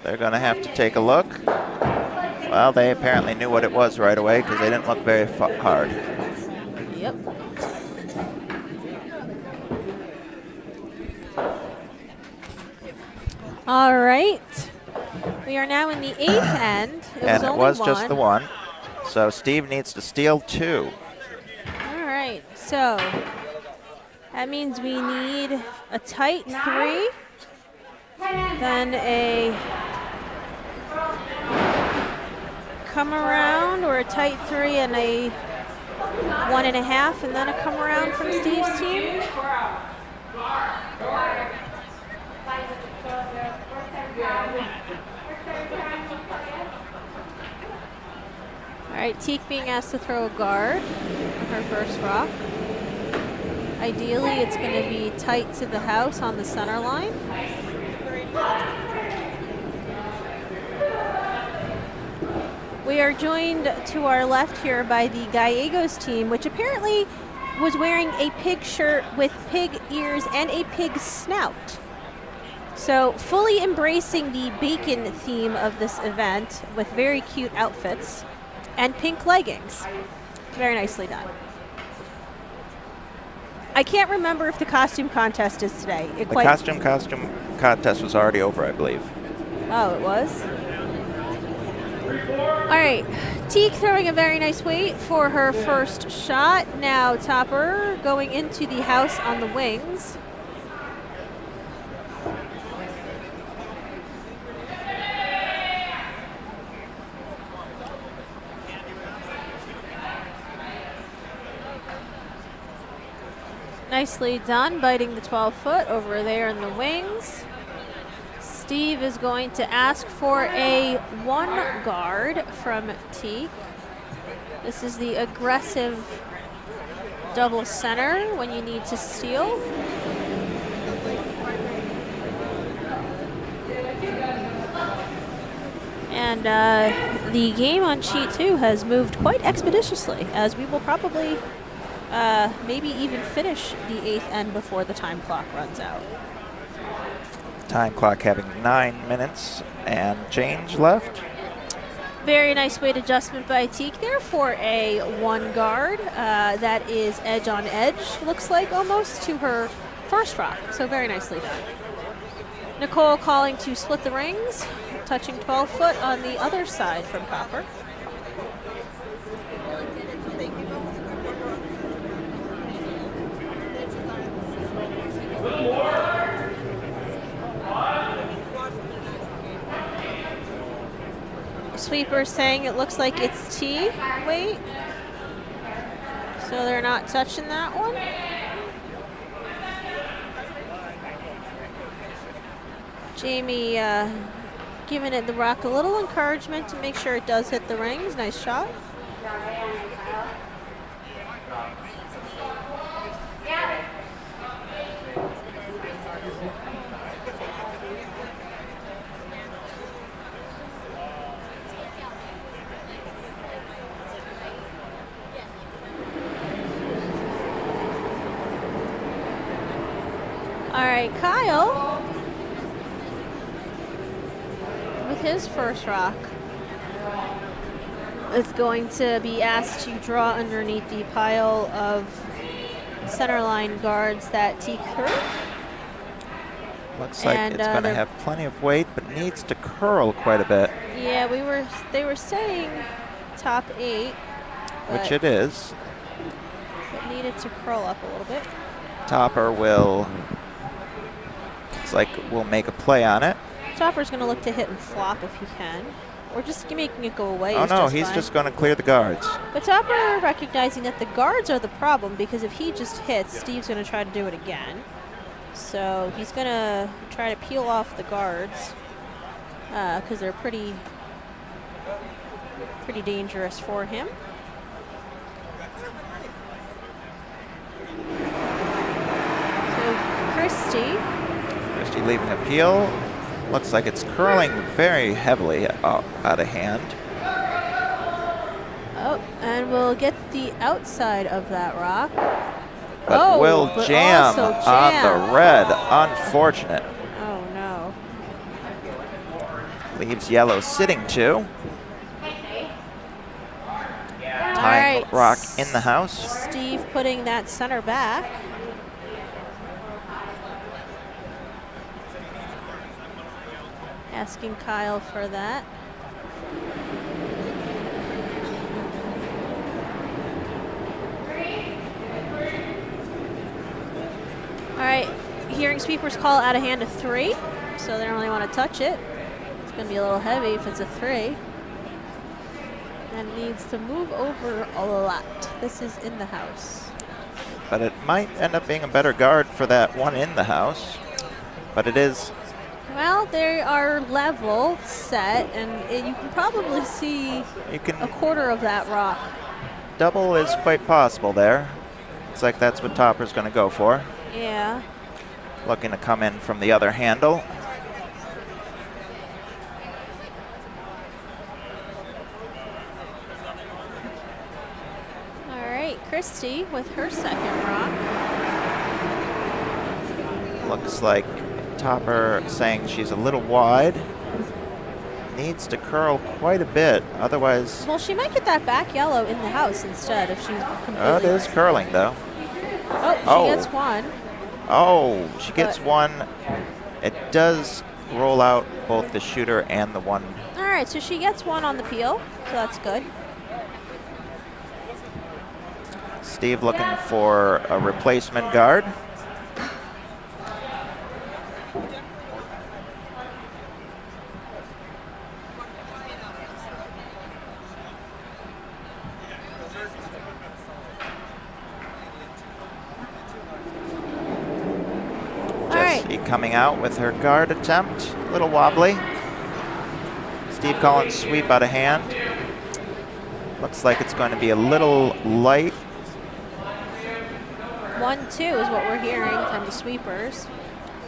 They're going to have to take a look. Well, they apparently knew what it was right away because they didn't look very hard. Yep. All right. We are now in the 8th end. And it only was just 1. the 1. So Steve needs to steal 2. All right, so that means we need a tight 3, then a come around, or a tight 3 and a 1.5, and then a come around from Steve's team. right, Teak being asked to throw a guard on her first rock. Ideally, it's going to be tight to the house on the center line. We are joined to our left here by the Gallegos team, which apparently was wearing a pig shirt with pig ears and a pig snout. So fully embracing the bacon theme of this event with very cute outfits and pink leggings. Very nicely done. I can't remember if the costume contest is today. The costume contest was already over, I believe. Oh, it was? All right, Teak throwing a very nice weight for her first shot. Now Topper going into the house on the wings. Nicely done, biting the 12-foot over there in the wings. Steve is going to ask for a 1 guard from Teak. This is the aggressive double center when you need to steal. And the game on Sheet 2 has moved quite expeditiously, as we will probably maybe even finish the 8th end before the time clock runs out. Time clock having 9 minutes and change left. Very nice weight adjustment by Teak there for a 1 guard. That is edge on edge, looks like almost, to her first rock. So very nicely done. Nicole calling to split the rings, touching 12-foot on the other side from Copper. Sweeper saying it looks like it's T weight, so they're not touching that one. Jamie giving it the rock a little encouragement to make sure it does hit the rings. Nice shot. All right, Kyle with his first rock is going to be asked to draw underneath the pile of centerline guards that Teak threw. Looks like it's going to have plenty of weight, but needs to curl quite a bit. Yeah, they were saying top 8, which it is. But needed to curl up a little bit. Topper will. Looks like we'll make a play on it. Topper's going to look to hit and flop if he can, or just making it go away. Oh no, he's just going to clear the guards. But Topper recognizing that the guards are the problem, because if he just hits, Steve's going to try to do it again. So he's going to try to peel off the guards because they're pretty dangerous for him. So Christy leaving a peel. Looks like it's curling very heavily out of hand. Oh, and we'll get the outside of that rock. But will jam on the red. Unfortunate. Oh, no. Leaves yellow sitting 2. Tying rock in the house. Steve putting that center back. Asking Kyle for that. All right, hearing sweepers call out of hand a 3, so they don't really want to touch it. It's going to be a little heavy if it's a 3. And needs to move over a lot. This is in the house. But it might end up being a better guard for that one in the house. But it is Well, they are level set, and you can probably see You can a quarter of that rock. double is quite possible there. Looks like that's what Topper's going to go for. Yeah. Looking to come in from the other handle. All right, Christy with her second rock. Looks like Topper saying she's a little wide. Needs to curl quite a bit, otherwise. Well, she might get that back yellow in the house instead if she's completely. Oh, it is curling though. Oh, she gets one. Oh, she gets one. It does roll out both the shooter and the one. All right, so she gets one on the peel, so that's good. Steve looking for a replacement guard. Jessie coming out with her guard attempt. A little wobbly. Steve Collins sweep out of hand. Looks like it's going to be a little light. 1-2 is what we're hearing from the sweepers.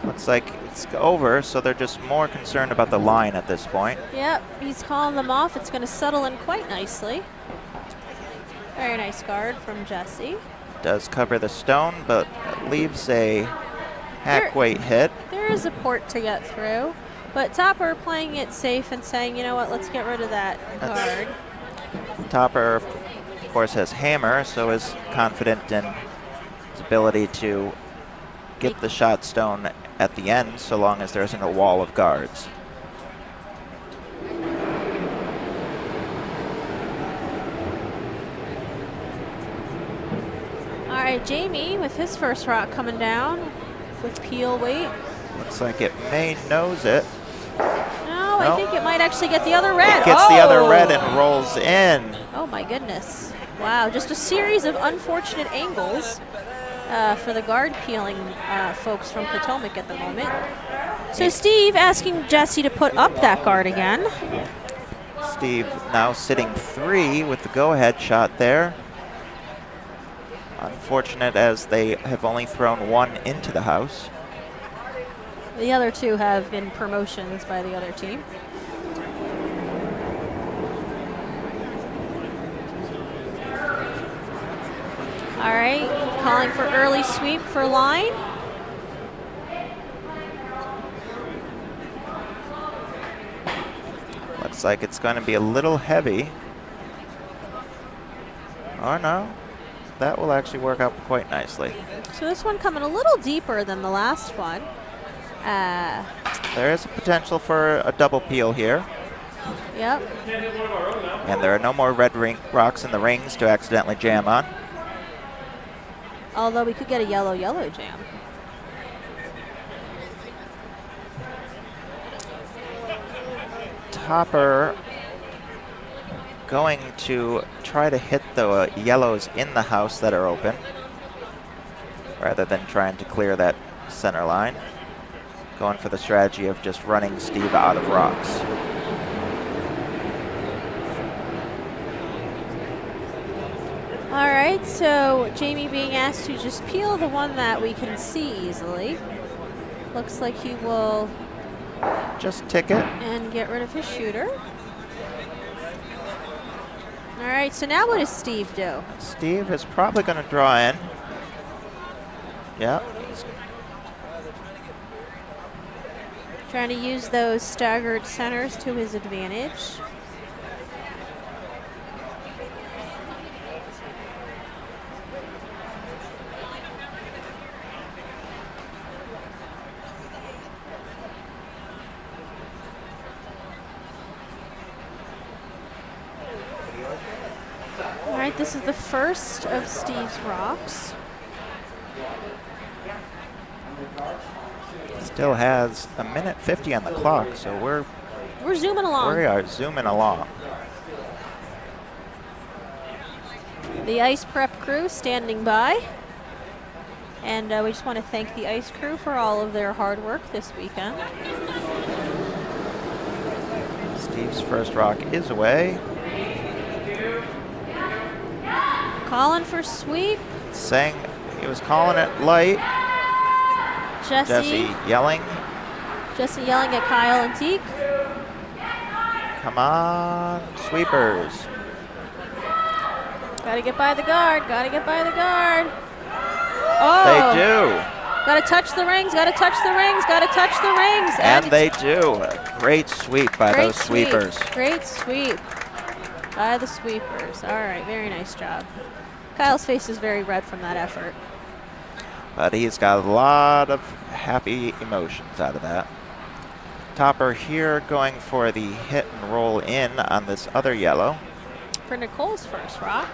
Looks like it's over, so they're just more concerned about the line at this point. Yep, he's calling them off. It's going to settle in quite nicely. Very nice guard from Jessie. Does cover the stone, but leaves a hack weight hit. There is a port to get through, but Topper playing it safe and saying, you know what, let's get rid of that guard. Topper, of course, has hammer, so is confident in his ability to get the shot stone at the end, so long as there isn't a wall of guards. All right, Jamie with his first rock coming down with peel weight. Looks like it may nose it. No, I think it might actually get the other red. It gets the other red and rolls in. Oh my goodness. Wow, just a series of unfortunate angles for the guard peeling folks from Potomac at the moment. So Steve asking Jessie to put up that guard again. Steve now sitting 3 with the go-ahead shot there. Unfortunate as they have only thrown 1 into the house. The other 2 have been promotions by the other team. All right, calling for early sweep for line. Looks like it's going to be a little heavy. Oh no, that will actually work out quite nicely. So this one coming a little deeper than the last one. There is a potential for a double peel here. Yep. And there are no more red rocks in the rings to accidentally jam on. Although we could get a yellow jam. Topper going to try to hit the yellows in the house that are open, rather than trying to clear that center line. Going for the strategy of just running Steve out of rocks. All right, so Jamie being asked to just peel the one that we can see easily. Looks like he will just tick it and get rid of his shooter. All right, so now what does Steve do? Steve is probably going to draw in. Yeah. Trying to use those staggered centers to his advantage. All right, this is the first of Steve's rocks. Still has a minute 50 on the clock, so we're zooming along. We are zooming along. The ice prep crew standing by. And we just want to thank the ice crew for all of their hard work this weekend. Steve's first rock is away. Calling for sweep. Saying he was calling it light. Jesse yelling. Jesse yelling at Kyle and Teak. Come on, sweepers. Gotta get by the guard. Gotta get by the guard. Oh. They do. Gotta touch the rings. Gotta touch the rings. Gotta touch the rings. And they do. A great sweep by those sweepers. Great sweep by the sweepers. All right, very nice job. Kyle's face is very red from that effort. But he's got a lot of happy emotions out of that. Topper here going for the hit and roll in on this other yellow. For Nicole's first rock.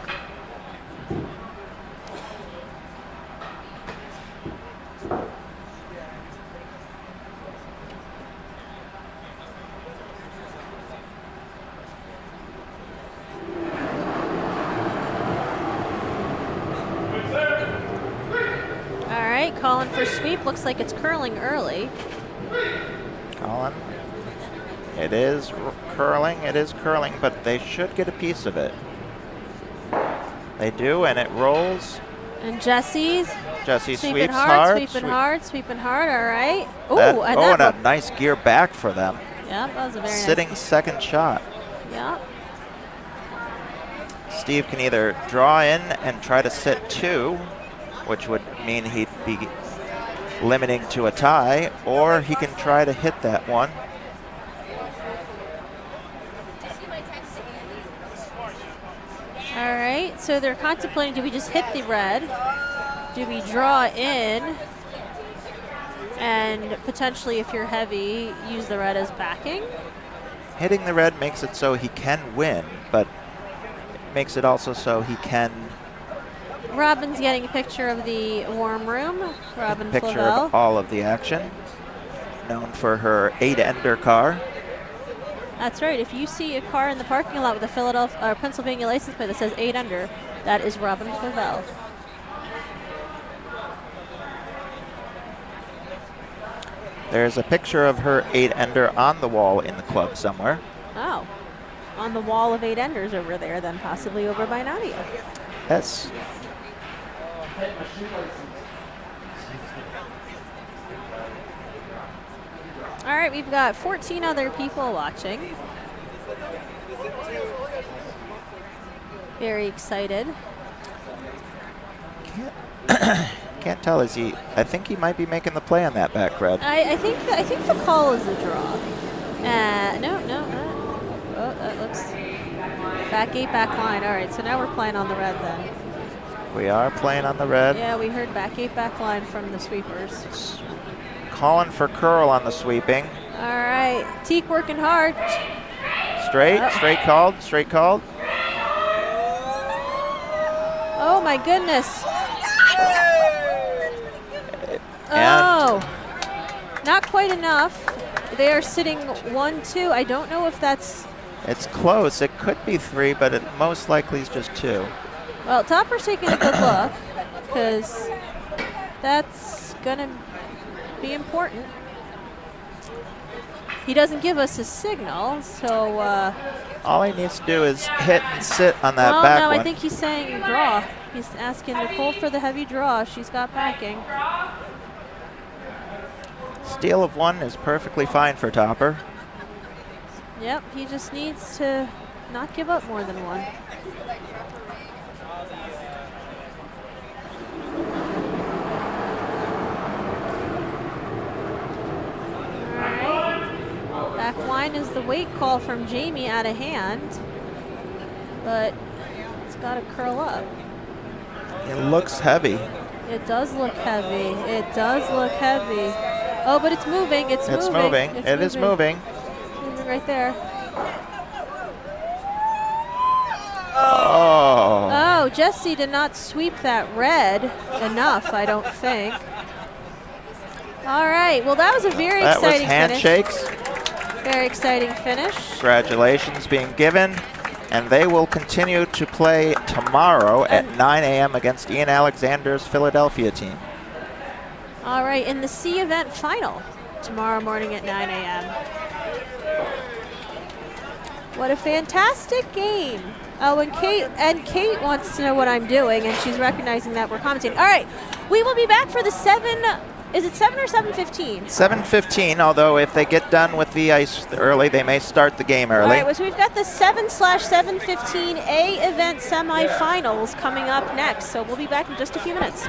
All right, calling for sweep. Looks like it's curling early. Colin. It is curling, but they should get a piece of it. They do, and it rolls. And Jesse sweeps hard. Sweeping hard, all right. Ooh, and a nice gear back for them. Yeah, that was a very Sitting nice. second shot. Yeah. Steve can either draw in and try to sit 2, which would mean he'd be limiting to a tie, or he can try to hit that one. All right, so they're contemplating, do we just hit the red? Do we draw in? And potentially, if you're heavy, use the red as backing? Hitting the red makes it so he can win, but it makes it also so he can... Robin's getting a picture of the warm room. Robin picture Flavel. of all of the action. Known for her 8-ender car. That's right. If you see a car in the parking lot with a Philadelphia or Pennsylvania license plate that says 8 under, that is Robin Flavel. There's a picture of her 8-ender on the wall in the club somewhere. Oh, on the wall of 8-enders over there, then possibly over by Nadia. Yes. All right, we've got 14 other people watching. Very excited. Can't tell. Is he? I think he might be making the play on that back red. I think the call is a draw. No. Oh, that looks back 8, back line. All right, so now we're playing on the red then. We are playing on the red. Yeah, we heard back 8, back line from the sweepers. Calling for curl on the sweeping. All right, Teak working hard. Straight called. Oh my goodness. And not quite enough. They are sitting 1-2. I don't know if that's... It's close. It could be 3, but it most likely is just 2. Well, Topper's taking a good look because that's going to be important. He doesn't give us a signal, so... all he needs to do is hit and sit on that back no, one. I think he's saying draw. He's asking Nicole for the heavy draw. She's got backing. Steal of 1 is perfectly fine for Topper. Yep, he just needs to not give up more than 1. Back line is the weight call from Jamie out of hand, but it's got to curl up. It looks heavy. It does look heavy. Oh, but it's moving. It's moving. It is moving. Moving right there. Oh. Oh, Jesse did not sweep that red enough, I don't think. All right. Well, that was a very exciting finish. That was handshakes. Very exciting finish. Congratulations being given. And they will continue to play tomorrow at 9 a.m. against Ian Alexander's Philadelphia team. All right, in the C event final tomorrow morning at 9 a.m. What a fantastic game. Oh, and Kate wants to know what I'm doing, and she's recognizing that we're commentating. All right, we will be back for the 7. Is it 7 or 7:15? 7:15, although if they get done with the ice early, they may start the game early. All right, well, so we've got the 7/7:15 A event semifinals coming up next, so we'll be back in just a few minutes.